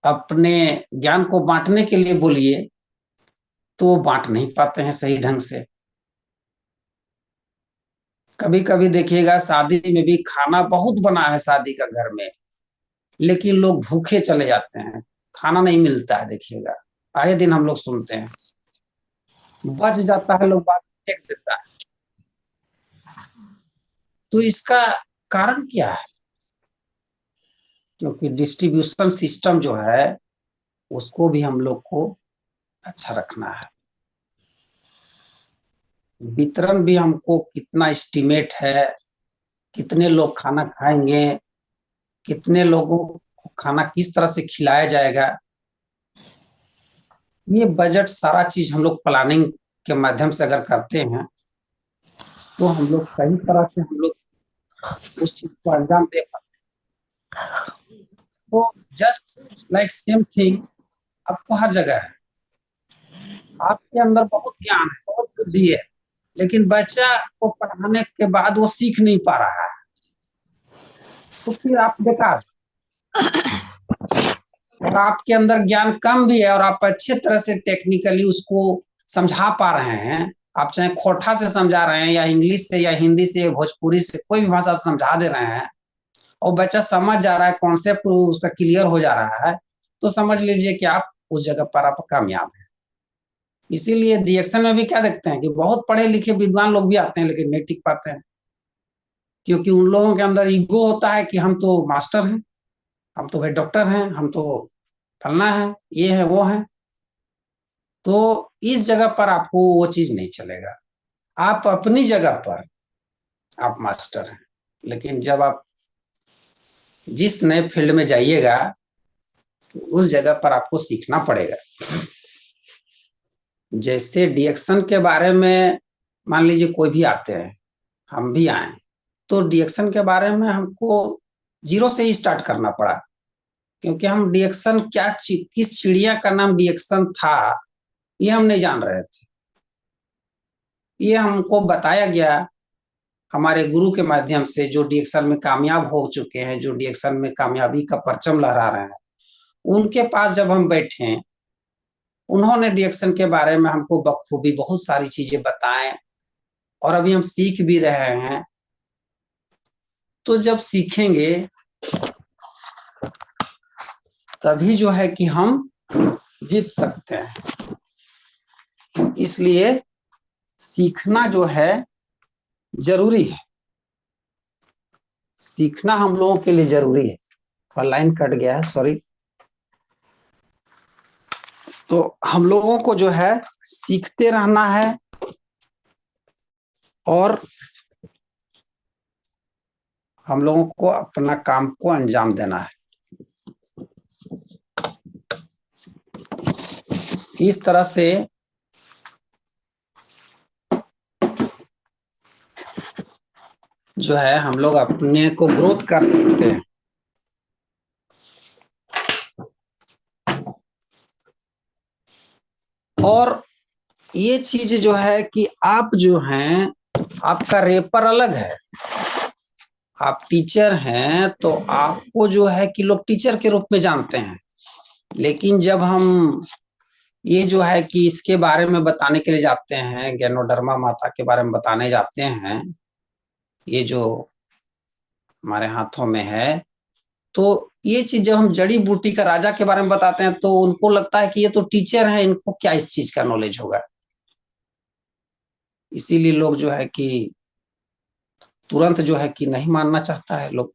अपने ज्ञान को बांटने के लिए बोलिए, तो वो बांट नहीं पाते हैं सही ढंग से। कभी कभी देखिएगा शादी में भी खाना बहुत बना है शादी का घर में, लेकिन लोग भूखे चले जाते हैं, खाना नहीं मिलता है। देखिएगा आए दिन हम लोग सुनते हैं, बच जाता है, लोग बात फेंक देता है। तो इसका कारण क्या है? क्योंकि डिस्ट्रीब्यूशन सिस्टम जो है उसको भी हम लोग को अच्छा रखना है। वितरण भी हमको कितना एस्टिमेट है, कितने लोग खाना खाएंगे, कितने लोगों को खाना किस तरह से खिलाया जाएगा, ये बजट सारा चीज हम लोग प्लानिंग के माध्यम से अगर करते हैं, तो हम लोग सही तरह से हम लोग उस चीज को अंजाम दे पाते हैं। तो जस्ट लाइक सेम थिंग आपको हर जगह है। आपके अंदर बहुत ज्ञान है, बहुत बुद्धि है, लेकिन बच्चा को पढ़ाने के बाद वो सीख नहीं पा रहा है, तो फिर आप बेकार। और आपके अंदर ज्ञान कम भी है और आप अच्छे तरह से टेक्निकली उसको समझा पा रहे हैं, आप चाहे खोटा से समझा रहे हैं या इंग्लिश से या हिंदी से भोजपुरी से कोई भी भाषा से समझा दे रहे हैं और बच्चा समझ जा रहा है, कॉन्सेप्ट उसका क्लियर हो जा रहा है, तो समझ लीजिए कि आप उस जगह पर आप कामयाब हैं। इसीलिए रिएक्शन में भी क्या देखते हैं कि बहुत पढ़े लिखे विद्वान लोग भी आते हैं लेकिन नहीं टिक पाते हैं, क्योंकि उन लोगों के अंदर ईगो होता है कि हम तो मास्टर हैं, हम तो भाई डॉक्टर हैं, हम तो फलना है, ये है वो है। तो इस जगह पर आपको वो चीज नहीं चलेगा। आप अपनी जगह पर आप मास्टर हैं, लेकिन जब आप जिस नए फील्ड में जाइएगा तो उस जगह पर आपको सीखना पड़ेगा। जैसे डिएक्शन के बारे में मान लीजिए कोई भी आते हैं, हम भी आए, तो डिएक्शन के बारे में हमको जीरो से ही स्टार्ट करना पड़ा, क्योंकि हम डिएक्शन क्या किस चिड़िया का नाम डिएक्शन था ये हम नहीं जान रहे थे। ये हमको बताया गया हमारे गुरु के माध्यम से, जो डिएक्शन में कामयाब हो चुके हैं, जो डिएक्शन में कामयाबी का परचम लहरा रहे हैं, उनके पास जब हम बैठे, उन्होंने डिएक्शन के बारे में हमको बखूबी बहुत सारी चीजें बताएं और अभी हम सीख भी रहे हैं। तो जब सीखेंगे तभी जो है कि हम जीत सकते हैं। इसलिए सीखना जो है जरूरी है, सीखना हम लोगों के लिए जरूरी है। थोड़ा लाइन कट गया है, सॉरी। तो हम लोगों को जो है सीखते रहना है और हम लोगों को अपना काम को अंजाम देना है। इस तरह से जो है हम लोग अपने को ग्रोथ कर सकते हैं। और ये चीज जो है कि आप जो हैं, आपका रेपर अलग है। आप टीचर हैं तो आपको जो है कि लोग टीचर के रूप में जानते हैं, लेकिन जब हम ये जो है कि इसके बारे में बताने के लिए जाते हैं, गैनोडर्मा माता के बारे में बताने जाते हैं, ये जो हमारे हाथों में है, तो ये चीज जब हम जड़ी बूटी का राजा के बारे में बताते हैं तो उनको लगता है कि ये तो टीचर है, इनको क्या इस चीज का नॉलेज होगा। इसीलिए लोग जो है कि तुरंत जो है कि नहीं मानना चाहता है लोग।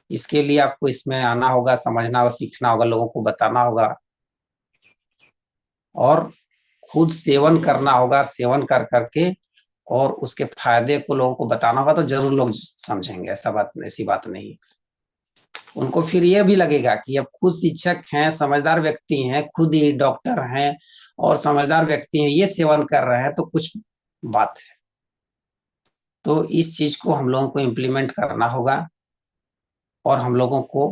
इसके लिए आपको इसमें आना होगा, समझना होगा, सीखना होगा, लोगों को बताना होगा और खुद सेवन करना होगा। सेवन कर करके और उसके फायदे को लोगों को बताना होगा, तो जरूर लोग समझेंगे। ऐसी बात नहीं। उनको फिर ये भी लगेगा कि अब खुद शिक्षक हैं, समझदार व्यक्ति हैं, खुद ही डॉक्टर हैं और समझदार व्यक्ति हैं, ये सेवन कर रहे हैं तो कुछ बात है। तो इस चीज को हम लोगों को इम्प्लीमेंट करना होगा और हम लोगों को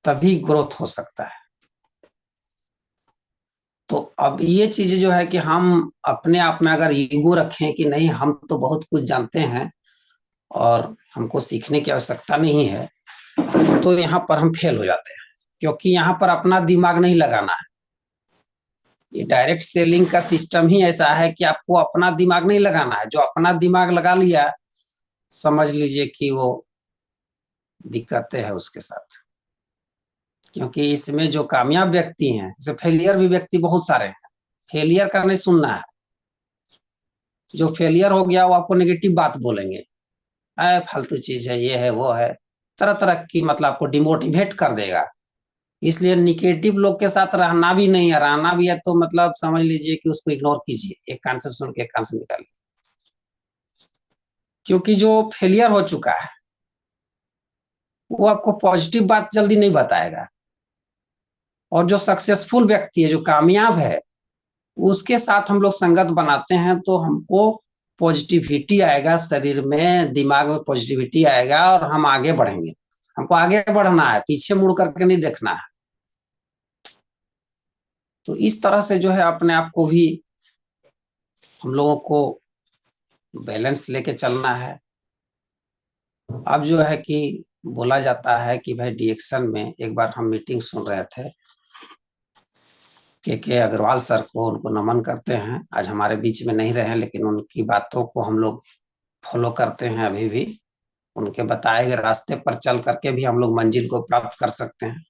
तभी ग्रोथ हो सकता है। तो अब ये चीज जो है कि हम अपने आप में अगर ईगो रखें कि नहीं हम तो बहुत कुछ जानते हैं और हमको सीखने की आवश्यकता नहीं है, तो यहाँ पर हम फेल हो जाते हैं, क्योंकि यहाँ पर अपना दिमाग नहीं लगाना है। ये डायरेक्ट सेलिंग का सिस्टम ही ऐसा है कि आपको अपना दिमाग नहीं लगाना है। जो अपना दिमाग लगा लिया, समझ लीजिए कि वो दिक्कतें है उसके साथ। क्योंकि इसमें जो कामयाब व्यक्ति हैं, जैसे फेलियर भी व्यक्ति बहुत सारे हैं, फेलियर का नहीं सुनना है। जो फेलियर हो गया वो आपको नेगेटिव बात बोलेंगे, अरे फालतू चीज है, ये है वो है, तरह तरह की मतलब आपको डिमोटिवेट कर देगा। इसलिए निगेटिव लोग के साथ रहना भी नहीं है, रहना भी है तो मतलब समझ लीजिए कि उसको इग्नोर कीजिए, एक कान से सुन के एक कान से निकालिए। क्योंकि जो फेलियर हो चुका है वो आपको पॉजिटिव बात जल्दी नहीं बताएगा, और जो सक्सेसफुल व्यक्ति है, जो कामयाब है, उसके साथ हम लोग संगत बनाते हैं तो हमको पॉजिटिविटी आएगा, शरीर में दिमाग में पॉजिटिविटी आएगा और हम आगे बढ़ेंगे। हमको आगे बढ़ना है, पीछे मुड़ करके नहीं देखना है। तो इस तरह से जो है अपने आप को भी हम लोगों को बैलेंस लेके चलना है। अब जो है कि बोला जाता है कि भाई डिएक्शन में एक बार हम मीटिंग सुन रहे थे, के अग्रवाल सर को, उनको नमन करते हैं, आज हमारे बीच में नहीं रहे लेकिन उनकी बातों को हम लोग फॉलो करते हैं अभी भी। उनके बताए गए रास्ते पर चल करके भी हम लोग मंजिल को प्राप्त कर सकते हैं।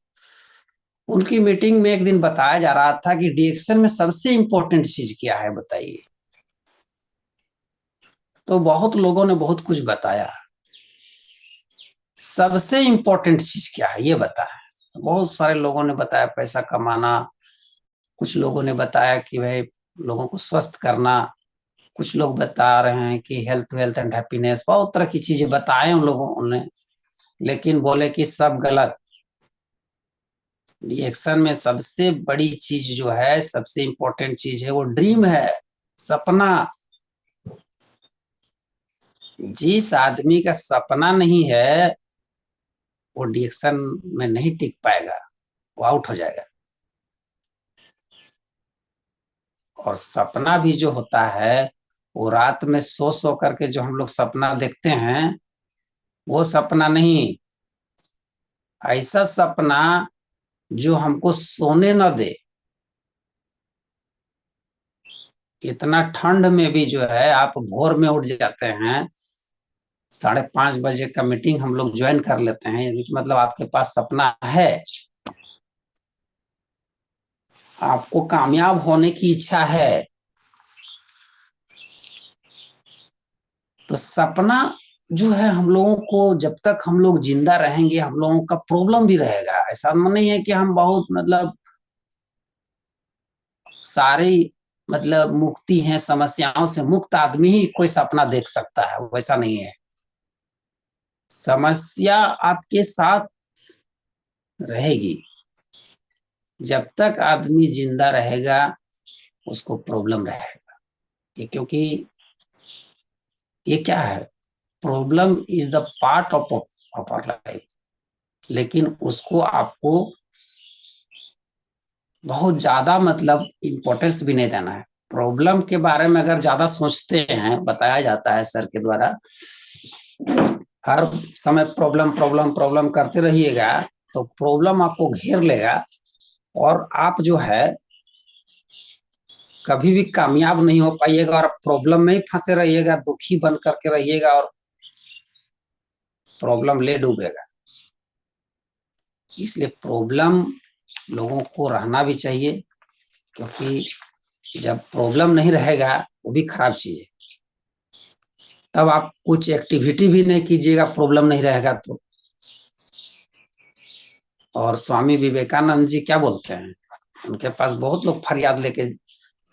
उनकी मीटिंग में एक दिन बताया जा रहा था कि डिएक्शन में सबसे इंपॉर्टेंट चीज क्या है बताइए। तो बहुत लोगों ने बहुत कुछ बताया, सबसे इंपॉर्टेंट चीज क्या है ये बताया। बहुत सारे लोगों ने बताया पैसा कमाना, कुछ लोगों ने बताया कि भाई लोगों को स्वस्थ करना, कुछ लोग बता रहे हैं कि हेल्थ वेल्थ एंड हैप्पीनेस, बहुत तरह की चीजें बताए उन लोगों ने, लेकिन बोले कि सब गलत। रिएक्शन में सबसे बड़ी चीज जो है, सबसे इंपॉर्टेंट चीज है, वो ड्रीम है, सपना। जिस आदमी का सपना नहीं है वो डिएक्शन में नहीं टिक पाएगा, वो आउट हो जाएगा। और सपना भी जो होता है वो रात में सो करके जो हम लोग सपना देखते हैं, वो सपना नहीं, ऐसा सपना जो हमको सोने न दे। इतना ठंड में भी जो है आप भोर में उठ जाते हैं, 5:30 बजे का मीटिंग हम लोग ज्वाइन कर लेते हैं, यानी कि मतलब आपके पास सपना है, आपको कामयाब होने की इच्छा है। तो सपना जो है हम लोगों को, जब तक हम लोग जिंदा रहेंगे हम लोगों का प्रॉब्लम भी रहेगा। ऐसा नहीं है कि हम बहुत मतलब सारे मतलब मुक्ति हैं, समस्याओं से मुक्त आदमी ही कोई सपना देख सकता है, वैसा नहीं है। समस्या आपके साथ रहेगी, जब तक आदमी जिंदा रहेगा उसको प्रॉब्लम रहेगा। ये क्योंकि ये क्या है, problem is the part of our life, लेकिन उसको आपको बहुत ज्यादा मतलब इम्पोर्टेंस भी नहीं देना है। प्रॉब्लम के बारे में अगर ज्यादा सोचते हैं, बताया जाता है सर के द्वारा, हर समय प्रॉब्लम प्रॉब्लम प्रॉब्लम करते रहिएगा तो प्रॉब्लम आपको घेर लेगा और आप जो है कभी भी कामयाब नहीं हो पाइएगा और प्रॉब्लम में ही फंसे रहिएगा, दुखी बन करके रहिएगा और प्रॉब्लम ले डूबेगा। इसलिए प्रॉब्लम लोगों को रहना भी चाहिए, क्योंकि जब प्रॉब्लम नहीं रहेगा वो भी खराब चीज है। तब आप कुछ एक्टिविटी भी नहीं कीजिएगा, प्रॉब्लम नहीं रहेगा तो। और स्वामी विवेकानंद जी क्या बोलते हैं, उनके पास बहुत लोग फरियाद लेके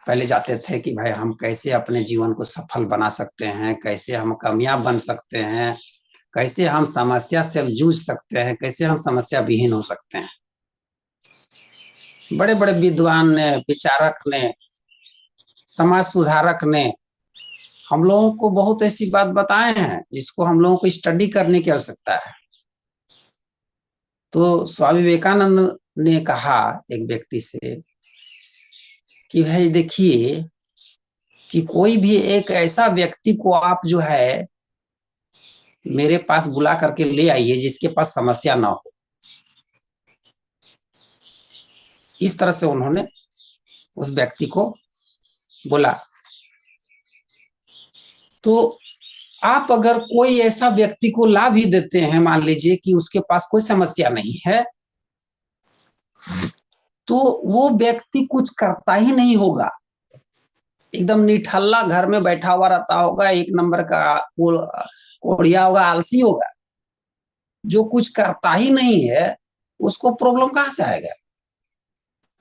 पहले जाते थे कि भाई हम कैसे अपने जीवन को सफल बना सकते हैं, कैसे हम कामयाब बन सकते हैं, कैसे हम समस्या से जूझ सकते हैं, कैसे हम समस्या विहीन हो सकते हैं। बड़े बड़े विद्वान ने, विचारक ने, समाज सुधारक ने हम लोगों को बहुत ऐसी बात बताए हैं जिसको हम लोगों को स्टडी करने की आवश्यकता है। तो स्वामी विवेकानंद ने कहा एक व्यक्ति से कि भाई देखिए कि कोई भी एक ऐसा व्यक्ति को आप जो है मेरे पास बुला करके ले आइए जिसके पास समस्या ना हो। इस तरह से उन्होंने उस व्यक्ति को बोला। तो आप अगर कोई ऐसा व्यक्ति को ला भी देते हैं, मान लीजिए कि उसके पास कोई समस्या नहीं है, तो वो व्यक्ति कुछ करता ही नहीं होगा, एकदम निठल्ला घर में बैठा हुआ रहता होगा, एक नंबर का कोढ़िया होगा, आलसी होगा। जो कुछ करता ही नहीं है उसको प्रॉब्लम कहां से आएगा?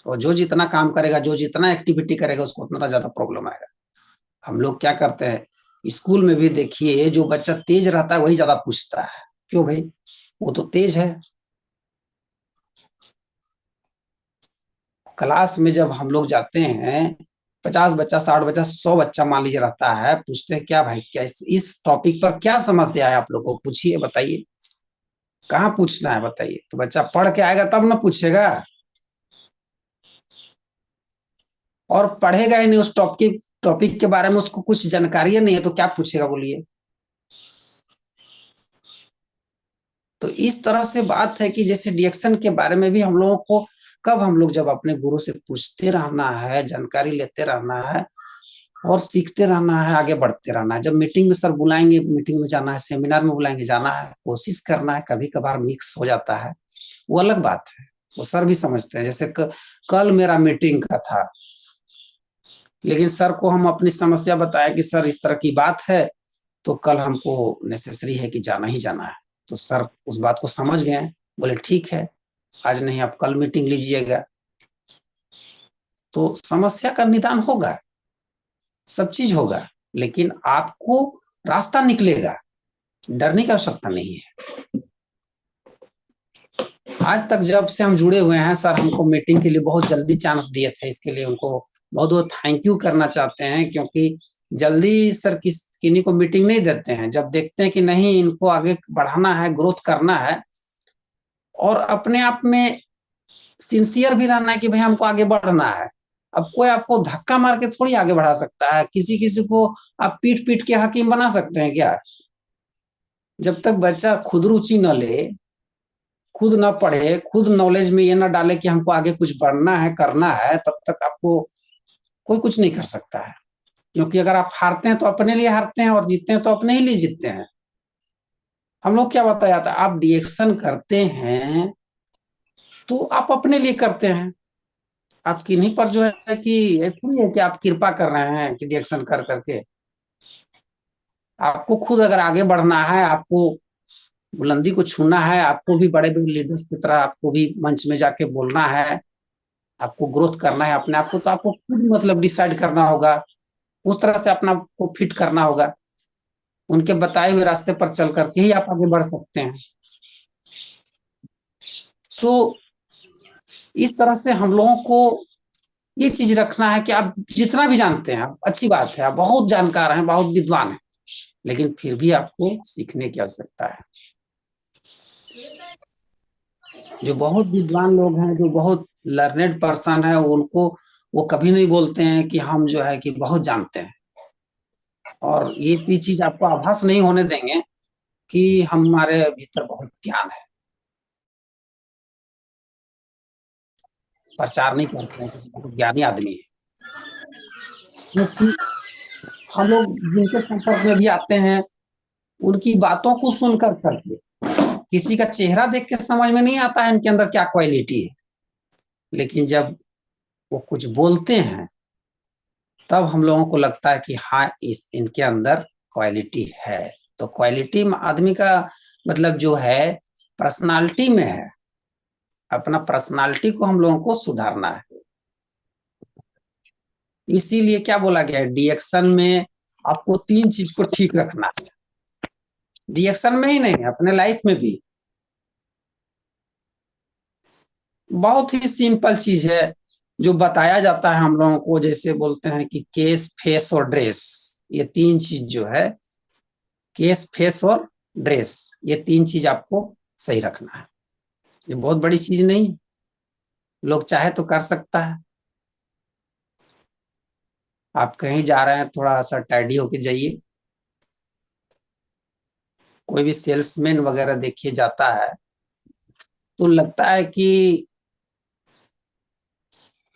और जो जितना काम करेगा, जो जितना एक्टिविटी करेगा, उसको उतना ज्यादा प्रॉब्लम आएगा। हम लोग क्या करते हैं, स्कूल में भी देखिए जो बच्चा तेज रहता है वही ज्यादा पूछता है। क्यों भाई? वो तो तेज है। क्लास में जब हम लोग जाते हैं, 50 बच्चा, 60 बच्चा, 100 बच्चा मान लीजिए रहता है, पूछते हैं क्या भाई, क्या इस टॉपिक पर क्या समस्या है आप लोग को, पूछिए, बताइए। कहाँ पूछना है बताइए? तो बच्चा पढ़ के आएगा तब ना पूछेगा, और पढ़ेगा ही नहीं उस टॉपिक के बारे में, उसको कुछ जानकारी नहीं है तो क्या पूछेगा बोलिए? तो इस तरह से बात है कि जैसे डिएक्शन के बारे में भी हम लोगों को कब हम लोग जब अपने गुरु से पूछते रहना है, जानकारी लेते रहना है और सीखते रहना है, आगे बढ़ते रहना है। जब मीटिंग में सर बुलाएंगे, मीटिंग में जाना है, सेमिनार में बुलाएंगे, जाना है, कोशिश करना है। कभी कभार मिक्स हो जाता है, वो अलग बात है, वो सर भी समझते हैं। जैसे कल मेरा मीटिंग का था, लेकिन सर को हम अपनी समस्या बताया कि सर इस तरह की बात है, तो कल हमको नेसेसरी है कि जाना ही जाना है। तो सर उस बात को समझ गए, बोले ठीक है, आज नहीं आप कल मीटिंग लीजिएगा। तो समस्या का निदान होगा, सब चीज होगा, लेकिन आपको रास्ता निकलेगा, डरने की आवश्यकता नहीं है। आज तक जब से हम जुड़े हुए हैं, सर हमको मीटिंग के लिए बहुत जल्दी चांस दिए थे, इसके लिए उनको बहुत बहुत थैंक यू करना चाहते हैं। क्योंकि जल्दी सर किन्हीं को मीटिंग नहीं देते हैं, जब देखते हैं कि नहीं इनको आगे बढ़ाना है, ग्रोथ करना है, और अपने आप में सिंसियर भी रहना है कि भाई हमको आगे बढ़ना है। अब कोई आपको धक्का मार के थोड़ी आगे बढ़ा सकता है, किसी किसी को आप पीट पीट के हकीम बना सकते हैं क्या? जब तक बच्चा खुद रुचि न ले, खुद न पढ़े, खुद नॉलेज में ये न डाले कि हमको आगे कुछ बढ़ना है, करना है, तब तक आपको कोई कुछ नहीं कर सकता है। क्योंकि अगर आप हारते हैं तो अपने लिए हारते हैं, और जीतते हैं तो अपने ही लिए जीतते हैं। हम लोग क्या बताया जाता है, आप डिएक्शन करते हैं तो आप अपने लिए करते हैं। आप किन्हीं पर जो है कि थोड़ी है कि आप कृपा कर रहे हैं कि डिएक्शन कर करके। आपको खुद अगर आगे बढ़ना है, आपको बुलंदी को छूना है, आपको भी बड़े बड़े लीडर्स की तरह आपको भी मंच में जाके बोलना है, आपको ग्रोथ करना है अपने आप को, तो आपको खुद मतलब डिसाइड करना होगा, उस तरह से अपना को फिट करना होगा। उनके बताए हुए रास्ते पर चल करके ही आप आगे बढ़ सकते हैं। तो इस तरह से हम लोगों को ये चीज रखना है कि आप जितना भी जानते हैं, आप अच्छी बात है, आप बहुत जानकार हैं, बहुत विद्वान हैं, लेकिन फिर भी आपको सीखने की आवश्यकता है। जो बहुत विद्वान लोग हैं, जो बहुत लर्नेड पर्सन है, उनको वो कभी नहीं बोलते हैं कि हम जो है कि बहुत जानते हैं, और ये भी चीज आपको आभास नहीं होने देंगे कि हमारे भीतर बहुत ज्ञान है। प्रचार नहीं करते हैं कि बहुत ज्ञानी आदमी है, क्योंकि हम लोग जिनके संपर्क में भी आते हैं, उनकी बातों को सुनकर करके किसी का चेहरा देख के समझ में नहीं आता है इनके अंदर क्या क्वालिटी है, लेकिन जब वो कुछ बोलते हैं तब हम लोगों को लगता है कि हाँ, इनके अंदर क्वालिटी है। तो क्वालिटी आदमी का मतलब जो है पर्सनालिटी में है। अपना पर्सनालिटी को हम लोगों को सुधारना है। इसीलिए क्या बोला गया है, डिएक्शन में आपको 3 चीज को ठीक रखना है। डिएक्शन में ही नहीं, अपने लाइफ में भी। बहुत ही सिंपल चीज है जो बताया जाता है हम लोगों को, जैसे बोलते हैं कि केस, फेस और ड्रेस। ये 3 चीज जो है, केस, फेस और ड्रेस, ये 3 चीज आपको सही रखना है। ये बहुत बड़ी चीज नहीं, लोग चाहे तो कर सकता है। आप कहीं जा रहे हैं, थोड़ा सा टाइडी होके जाइए। कोई भी सेल्समैन वगैरह देखिए जाता है तो लगता है कि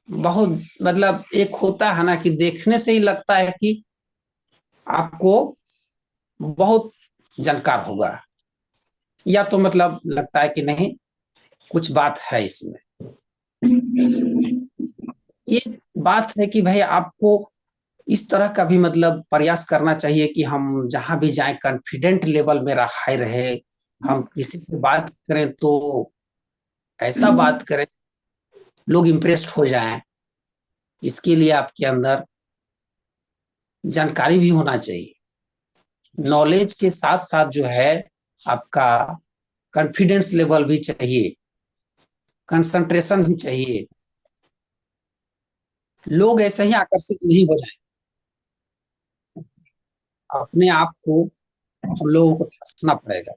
बहुत मतलब एक होता है ना कि देखने से ही लगता है कि आपको बहुत जानकार होगा, या तो मतलब लगता है कि नहीं, कुछ बात है इसमें। ये बात है कि भाई आपको इस तरह का भी मतलब प्रयास करना चाहिए कि हम जहां भी जाएं कॉन्फिडेंट लेवल मेरा हाई रहे। हम किसी से बात करें तो ऐसा बात करें लोग इम्प्रेस्ड हो जाएं। इसके लिए आपके अंदर जानकारी भी होना चाहिए, नॉलेज के साथ साथ जो है आपका कॉन्फिडेंस लेवल भी चाहिए, कंसंट्रेशन भी चाहिए। लोग ऐसे ही आकर्षित नहीं हो जाए, अपने आप को हम लोगों को समझना पड़ेगा।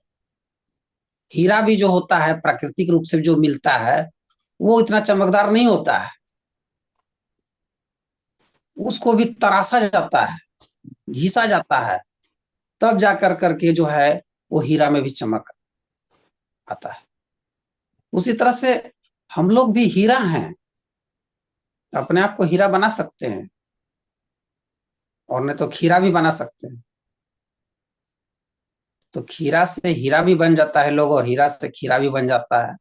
हीरा भी जो होता है प्राकृतिक रूप से जो मिलता है, वो इतना चमकदार नहीं होता है, उसको भी तराशा जाता है, घिसा जाता है, तब जाकर करके जो है वो हीरा में भी चमक आता है। उसी तरह से हम लोग भी हीरा हैं, अपने आप को हीरा बना सकते हैं, और नहीं तो खीरा भी बना सकते हैं। तो खीरा से हीरा भी बन जाता है लोग, और हीरा से खीरा भी बन जाता है।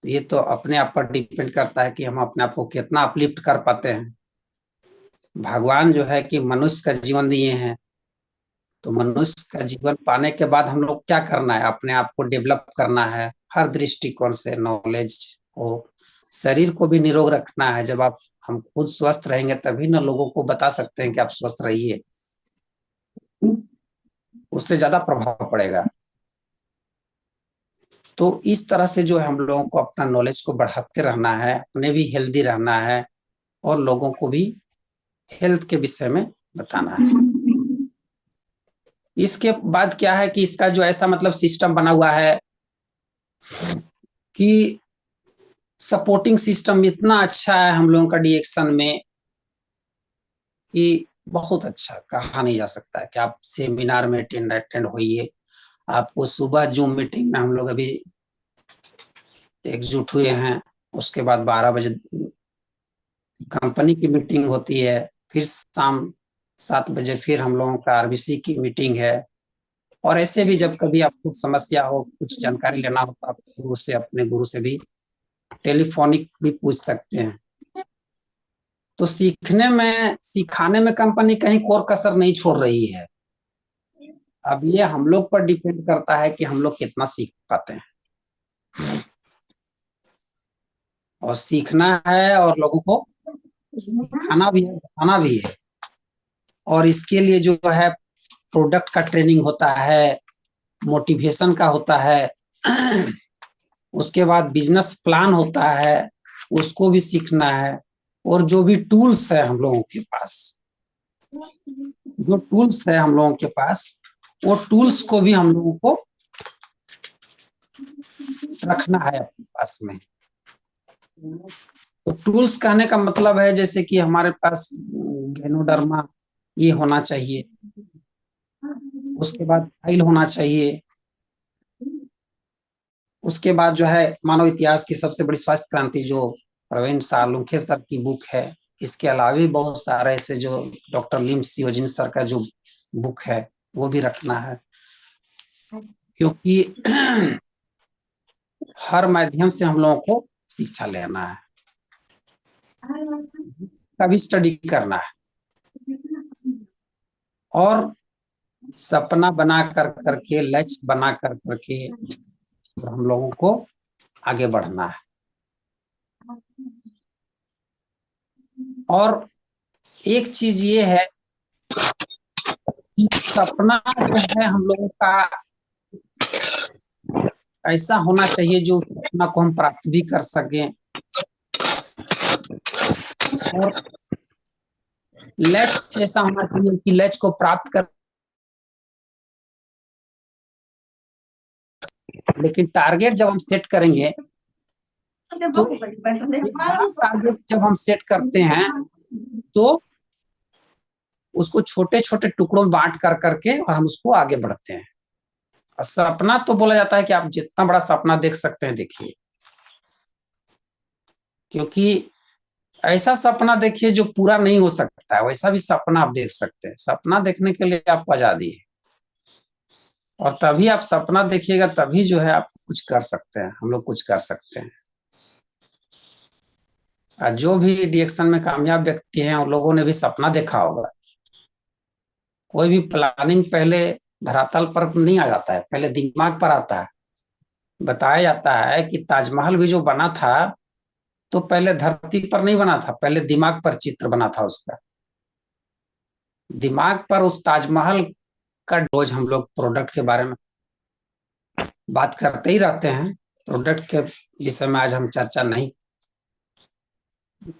तो ये तो अपने आप पर डिपेंड करता है कि हम अपने आप को कितना अपलिफ्ट कर पाते हैं। भगवान जो है कि मनुष्य का जीवन दिए हैं, तो मनुष्य का जीवन पाने के बाद हम लोग क्या करना है, अपने आप को डेवलप करना है हर दृष्टिकोण से, नॉलेज को, शरीर को भी निरोग रखना है। जब आप हम खुद स्वस्थ रहेंगे तभी ना लोगों को बता सकते हैं कि आप स्वस्थ रहिए, उससे ज्यादा प्रभाव पड़ेगा। तो इस तरह से जो है हम लोगों को अपना नॉलेज को बढ़ाते रहना है, अपने भी हेल्दी रहना है, और लोगों को भी हेल्थ के विषय में बताना है। इसके बाद क्या है कि इसका जो ऐसा मतलब सिस्टम बना हुआ है कि सपोर्टिंग सिस्टम इतना अच्छा है हम लोगों का डीएक्शन में कि बहुत अच्छा कहा नहीं जा सकता है। कि आप सेमिनार में अटेंड होइए, आपको सुबह जूम मीटिंग में हम लोग अभी एकजुट हुए हैं, उसके बाद 12 बजे कंपनी की मीटिंग होती है, फिर शाम 7 बजे फिर हम लोगों का आरबीसी की मीटिंग है। और ऐसे भी जब कभी आपको समस्या हो, कुछ जानकारी लेना हो, तो आप गुरु से, अपने गुरु से भी टेलीफोनिक भी पूछ सकते हैं। तो सिखाने में कंपनी कहीं कोर कसर नहीं छोड़ रही है। अब ये हम लोग पर डिपेंड करता है कि हम लोग कितना सीख पाते हैं, और सीखना है और लोगों को सिखाना भी है, बताना भी है। और इसके लिए जो है प्रोडक्ट का ट्रेनिंग होता है, मोटिवेशन का होता है, उसके बाद बिजनेस प्लान होता है, उसको भी सीखना है। और जो भी टूल्स है हम लोगों के पास, जो टूल्स है हम लोगों के पास, वो टूल्स को भी हम लोगों को रखना है अपने पास में। तो टूल्स कहने का मतलब है जैसे कि हमारे पास गैनोडर्मा ये होना चाहिए, उसके बाद फाइल होना चाहिए, उसके बाद जो है मानव इतिहास की सबसे बड़ी स्वास्थ्य क्रांति जो प्रवीण सालुंखे सर की बुक है, इसके अलावा भी बहुत सारे ऐसे जो डॉक्टर लिम सियोजिन सर का जो बुक है वो भी रखना है। क्योंकि हर माध्यम से हम लोगों को शिक्षा लेना है, कभी स्टडी करना है, और सपना बना कर करके, लक्ष्य बना कर करके हम लोगों को आगे बढ़ना है। और एक चीज ये है कि सपना जो है हम लोगों का ऐसा होना चाहिए जो सपना को हम प्राप्त भी कर सकें, और लक्ष्य ऐसा होना चाहिए कि लक्ष्य को प्राप्त कर, लेकिन टारगेट जब हम सेट करेंगे, तो एक बड़ा टारगेट जब हम सेट करते हैं तो उसको छोटे छोटे टुकड़ों में बांट कर करके और हम उसको आगे बढ़ते हैं। और सपना तो बोला जाता है कि आप जितना बड़ा सपना देख सकते हैं देखिए, क्योंकि ऐसा सपना देखिए जो पूरा नहीं हो सकता है, वैसा भी सपना आप देख सकते हैं। सपना देखने के लिए आपको आजादी है, और तभी आप सपना देखिएगा, तभी जो है आप कुछ कर सकते हैं, हम लोग कुछ कर सकते हैं। जो भी डिएक्शन में कामयाब व्यक्ति हैं उन लोगों ने भी सपना देखा होगा। कोई भी प्लानिंग पहले धरातल पर नहीं आ जाता है, पहले दिमाग पर आता है। बताया जाता है कि ताजमहल भी जो बना था तो पहले धरती पर नहीं बना था, पहले दिमाग पर चित्र बना था उसका। दिमाग पर उस ताजमहल का रोज हम लोग प्रोडक्ट के बारे में बात करते ही रहते हैं। प्रोडक्ट के विषय में आज हम चर्चा नहीं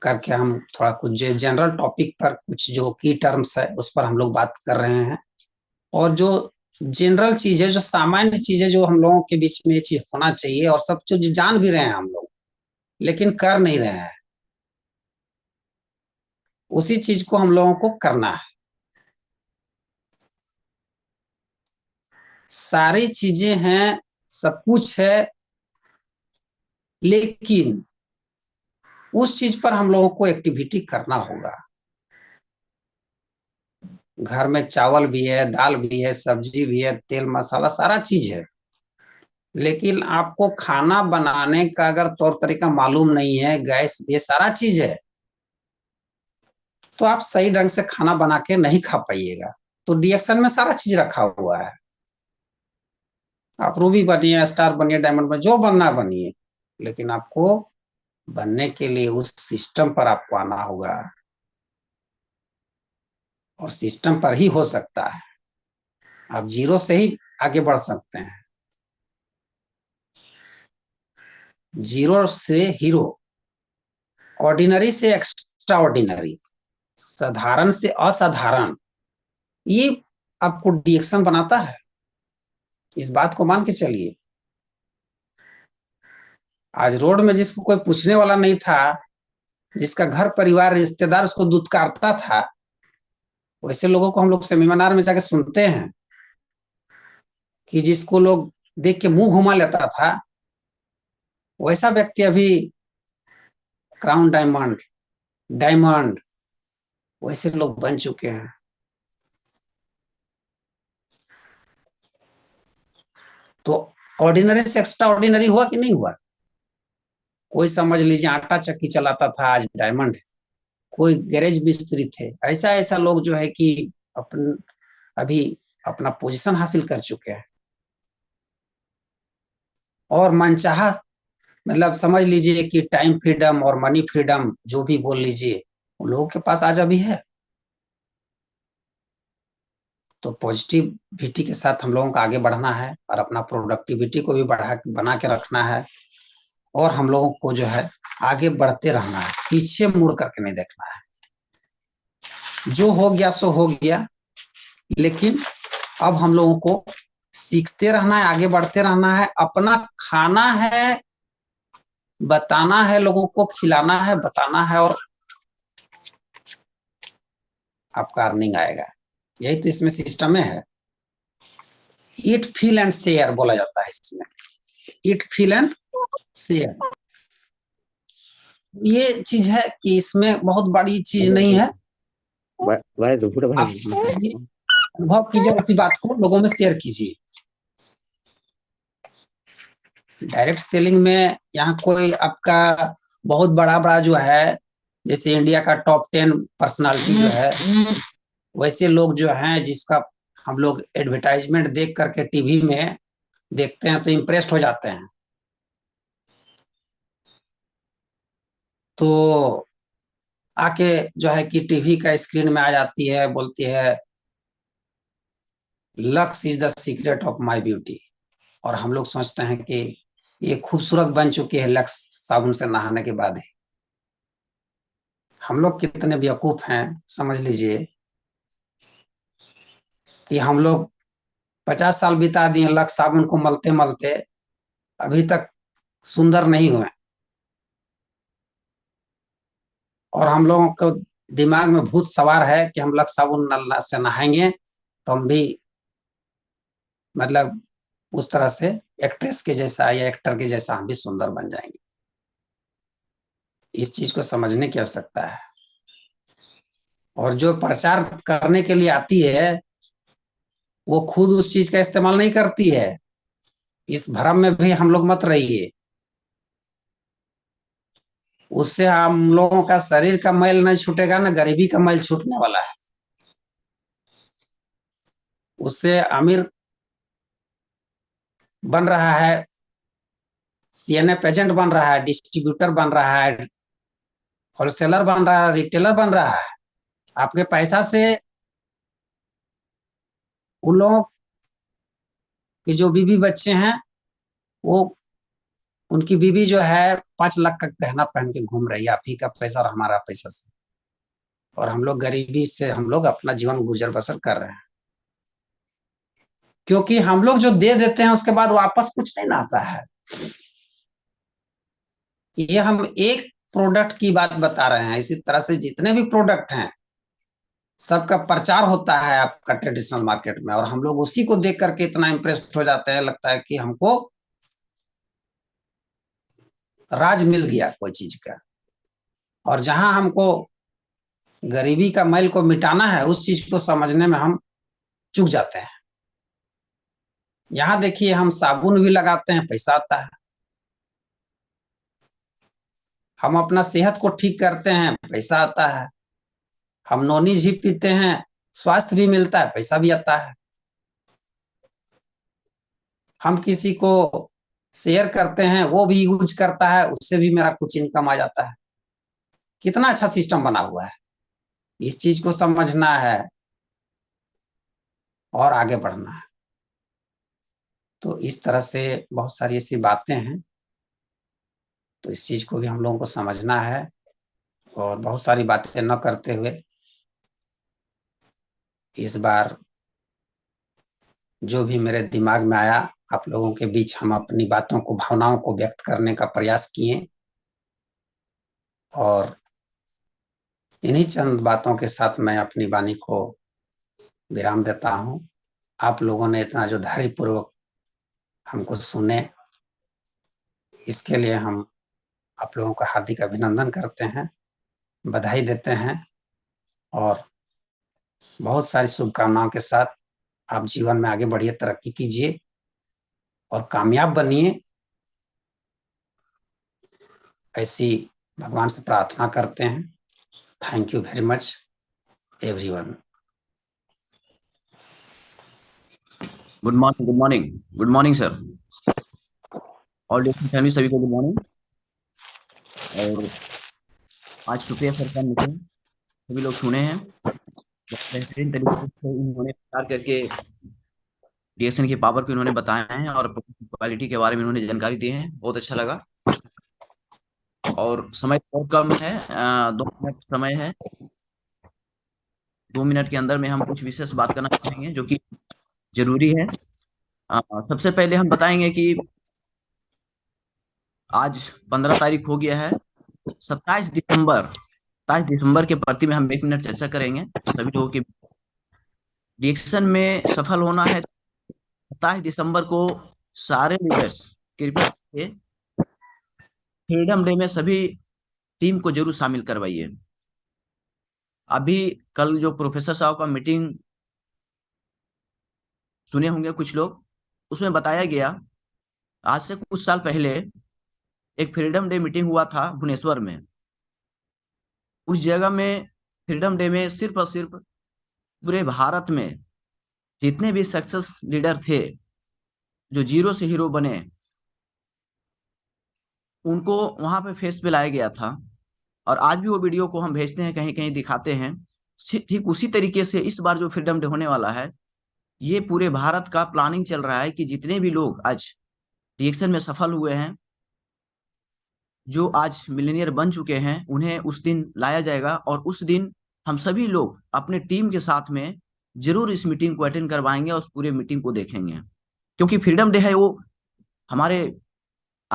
करके हम थोड़ा कुछ जनरल टॉपिक पर, कुछ जो की टर्म्स है उस पर हम लोग बात कर रहे हैं। और जो जनरल चीज है, जो सामान्य चीज है, जो हम लोगों के बीच में ये चीज होना चाहिए, और सब चीज जान भी रहे हैं हम लोग लेकिन कर नहीं रहे हैं, उसी चीज को हम लोगों को करना है। सारी चीजें हैं, सब कुछ है, लेकिन उस चीज पर हम लोगों को एक्टिविटी करना होगा। घर में चावल भी है, दाल भी है, सब्जी भी है, तेल मसाला सारा चीज है, लेकिन आपको खाना बनाने का अगर तौर तरीका मालूम नहीं है, गैस भी सारा चीज है, तो आप सही ढंग से खाना बना के नहीं खा पाइएगा। तो डीएक्शन में सारा चीज रखा हुआ है। आप रूबी बनिए, स्टार बनिए, डायमंड बनिए, जो बनना बनिए, लेकिन आपको बनने के लिए उस सिस्टम पर आपको आना होगा, और सिस्टम पर ही हो सकता है। आप जीरो से ही आगे बढ़ सकते हैं, जीरो से हीरो, ऑर्डिनरी से एक्स्ट्रा ऑर्डिनरी, साधारण से असाधारण, ये आपको डीएक्शन बनाता है। इस बात को मान के चलिए। आज रोड में जिसको कोई पूछने वाला नहीं था, जिसका घर परिवार रिश्तेदार उसको दुत्कारता था, वैसे लोगों को हम लोग सेमिनार में जाके सुनते हैं कि जिसको लोग देख के मुंह घुमा लेता था, वैसा व्यक्ति अभी क्राउन डायमंड, डायमंड, वैसे लोग बन चुके हैं। तो ऑर्डिनरी से एक्स्ट्रा ऑर्डिनरी हुआ कि नहीं हुआ? कोई समझ लीजिए आटा चक्की चलाता था, आज डायमंड है। कोई गैरेज मिस्त्री थे। ऐसा ऐसा लोग जो है कि अपन अभी अपना पोजीशन हासिल कर चुके हैं, और मनचाहा, मतलब समझ लीजिए कि टाइम फ्रीडम और मनी फ्रीडम जो भी बोल लीजिए, उन लोगों के पास आज अभी है। तो पॉजिटिविटी के साथ हम लोगों को आगे बढ़ना है, और अपना प्रोडक्टिविटी को भी बना के रखना है, और हम लोगों को जो है आगे बढ़ते रहना है, पीछे मुड़ करके नहीं देखना है। जो हो गया सो हो गया, लेकिन अब हम लोगों को सीखते रहना है, आगे बढ़ते रहना है, अपना खाना है, बताना है, लोगों को खिलाना है, बताना है, और आपका अर्निंग आएगा। यही तो इसमें सिस्टम है। ईट फील एंड शेयर बोला जाता है इसमें। ईट फील एंड शेयर, ये चीज है कि इसमें बहुत बड़ी चीज नहीं है। आप अनुभव कीजिए, उसी बात को लोगों में शेयर कीजिए। डायरेक्ट सेलिंग में यहाँ कोई आपका बहुत बड़ा बड़ा जो है, जैसे इंडिया का टॉप 10 पर्सनालिटी जो है, वैसे लोग जो हैं जिसका हम लोग एडवर्टाइजमेंट देख करके टीवी में देखते हैं तो इम्प्रेस्ड हो जाते हैं। तो आके जो है कि टीवी का स्क्रीन में आ जाती है, बोलती है lux is the secret of my beauty, और हम लोग सोचते हैं कि ये खूबसूरत बन चुकी है लक्स साबुन से नहाने के बाद ही। हम लोग कितने बेवकूफ हैं, समझ लीजिए कि हम लोग 50 साल बिता दिए लक्स साबुन को मलते मलते, अभी तक सुंदर नहीं हुए, और हम लोगों को दिमाग में भूत सवार है कि हम लक्स साबुन से नहाएंगे तो हम भी मतलब उस तरह से एक्ट्रेस के जैसा या एक्टर के जैसा हम भी सुंदर बन जाएंगे। इस चीज को समझने की आवश्यकता है। और जो प्रचार करने के लिए आती है, वो खुद उस चीज का इस्तेमाल नहीं करती है। इस भ्रम में भी हम लोग मत रहिए। उससे हम लोगों का शरीर का मैल नहीं छूटेगा ना, गरीबी का मैल छूटने वाला है। उससे अमीर बन रहा है, सीएनए एजेंट बन रहा है, डिस्ट्रीब्यूटर बन रहा है, होलसेलर बन रहा है, रिटेलर बन रहा है। आपके पैसा से उन लोगों के जो बीबी बच्चे हैं, वो उनकी बीबी जो है 5 लाख का गहना पहन के घूम रही है, आप ही का पैसा और हमारा पैसा से, और हम लोग गरीबी से हम लोग अपना जीवन गुजर बसर कर रहे हैं। क्योंकि हम लोग जो दे देते हैं उसके बाद वापस कुछ नहीं आता है। ये हम एक प्रोडक्ट की बात बता रहे हैं, इसी तरह से जितने भी प्रोडक्ट हैं सबका प्रचार होता है आपका ट्रेडिशनल मार्केट में, और हम लोग उसी को देख करके इतना इम्प्रेस्ड हो जाते हैं, लगता है कि हमको राज मिल गया कोई चीज का। और जहां हमको गरीबी का मैल को मिटाना है, उस चीज को समझने में हम चूक जाते हैं। यहाँ देखिए, हम साबुन भी लगाते हैं, पैसा आता है। हम अपना सेहत को ठीक करते हैं, पैसा आता है। हम नोनी झीप पीते हैं, स्वास्थ्य भी मिलता है, पैसा भी आता है। हम किसी को शेयर करते हैं, वो भी यूज करता है, उससे भी मेरा कुछ इनकम आ जाता है। कितना अच्छा सिस्टम बना हुआ है। इस चीज को समझना है और आगे बढ़ना है। तो इस तरह से बहुत सारी ऐसी बातें हैं, तो इस चीज को भी हम लोगों को समझना है। और बहुत सारी बातें न करते हुए इस बार जो भी मेरे दिमाग में आया, आप लोगों के बीच हम अपनी बातों को, भावनाओं को व्यक्त करने का प्रयास किए। और इन्हीं चंद बातों के साथ मैं अपनी वाणी को विराम देता हूं। आप लोगों ने इतना जो धैर्यपूर्वक हमको सुने, इसके लिए हम आप लोगों का हार्दिक अभिनंदन करते हैं, बधाई देते हैं। और बहुत सारी शुभकामनाओं के साथ आप जीवन में आगे बढ़िए, तरक्की कीजिए और कामयाब बनिए, ऐसी भगवान से प्रार्थना करते हैं। Thank you very much everyone. Good morning, good morning, good morning sir. और फैमिली सभी को गुड मॉर्निंग। और आज शुक्रिया सर का मीटिंग सभी लोग सुने हैं। बहुत बेहतरीन तरीके से इन्होंने विचार करके रिएक्शन की पावर को इन्होंने बताया है और क्वालिटी के बारे में इन्होंने जानकारी दी है। बहुत अच्छा लगा। और समय बहुत कम है, 2 मिनट समय है। 2 मिनट के अंदर में हम कुछ विशेष बात करना चाहेंगे जो कि जरूरी है। सबसे पहले हम बताएंगे कि आज 15 तारीख हो गया है। 27 दिसंबर के प्रति में हम 1 मिनट चर्चा करेंगे। सभी लोगों के रिएक्शन में सफल होना है। 27 दिसंबर को सारे लीडर्स कृपया करके फ्रीडम डे में सभी टीम को जरूर शामिल करवाइए। अभी कल जो प्रोफेसर साहब का मीटिंग सुने होंगे कुछ लोग, उसमें बताया गया आज से कुछ साल पहले एक फ्रीडम डे मीटिंग हुआ था भुवनेश्वर में। उस जगह में फ्रीडम डे में सिर्फ और सिर्फ पूरे भारत में जितने भी सक्सेस लीडर थे जो जीरो से हीरो बने, उनको वहां पे फेस पे लाया गया था। और आज भी वो वीडियो को हम भेजते हैं, कहीं कहीं दिखाते हैं। ठीक उसी तरीके से इस बार जो फ्रीडम डे होने वाला है, ये पूरे भारत का प्लानिंग चल रहा है कि जितने भी लोग आज रिएक्शन में सफल हुए हैं, जो आज मिलीनियर बन चुके हैं, उन्हें उस दिन लाया जाएगा। और उस दिन हम सभी लोग अपने टीम के साथ में जरूर इस मीटिंग को अटेंड करवाएंगे और उस पूरे मीटिंग को देखेंगे। क्योंकि फ्रीडम डे है वो हमारे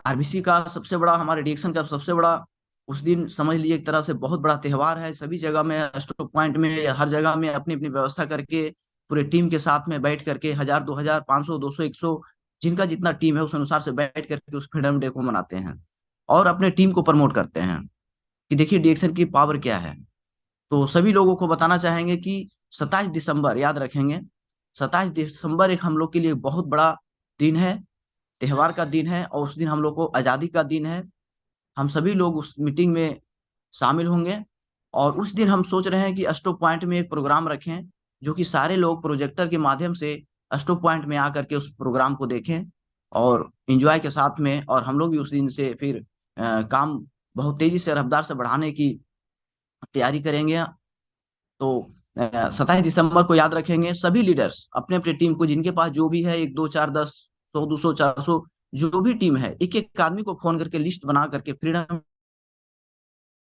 आरबीसी का सबसे बड़ा, हमारे रिएक्शन का सबसे बड़ा, उस दिन समझ लीजिए एक तरह से बहुत बड़ा त्योहार है। सभी जगह में, स्टॉप पॉइंट में या हर जगह में अपनी अपनी व्यवस्था करके पूरे टीम के साथ में बैठ करके 1000, 2000, 500, 200, 100 जिनका जितना टीम है उस अनुसार से बैठ करके उस फ्रीडम डे को मनाते हैं और अपने टीम को प्रमोट करते हैं कि देखिए रिएक्शन की पावर क्या है। तो सभी लोगों को बताना चाहेंगे कि 27 दिसंबर याद रखेंगे। 27 दिसंबर एक हम लोग के लिए बहुत बड़ा दिन है, त्योहार का दिन है। और उस दिन हम लोग को आज़ादी का दिन है। हम सभी लोग उस मीटिंग में शामिल होंगे। और उस दिन हम सोच रहे हैं कि स्टॉप पॉइंट में एक प्रोग्राम रखें, जो कि सारे लोग प्रोजेक्टर के माध्यम से स्टॉप पॉइंट में आकर के उस प्रोग्राम को देखें और एंजॉय के साथ में। और हम लोग भी उस दिन से फिर काम बहुत तेजी से, रफ्तार से बढ़ाने की तैयारी करेंगे। तो 27 दिसंबर को याद रखेंगे सभी लीडर्स अपने अपने टीम को, जिनके पास जो भी है, 1, 2, 4, 10, 100, 200, 400 जो भी टीम है, एक एक आदमी को फोन करके लिस्ट बना करके फ्रीडम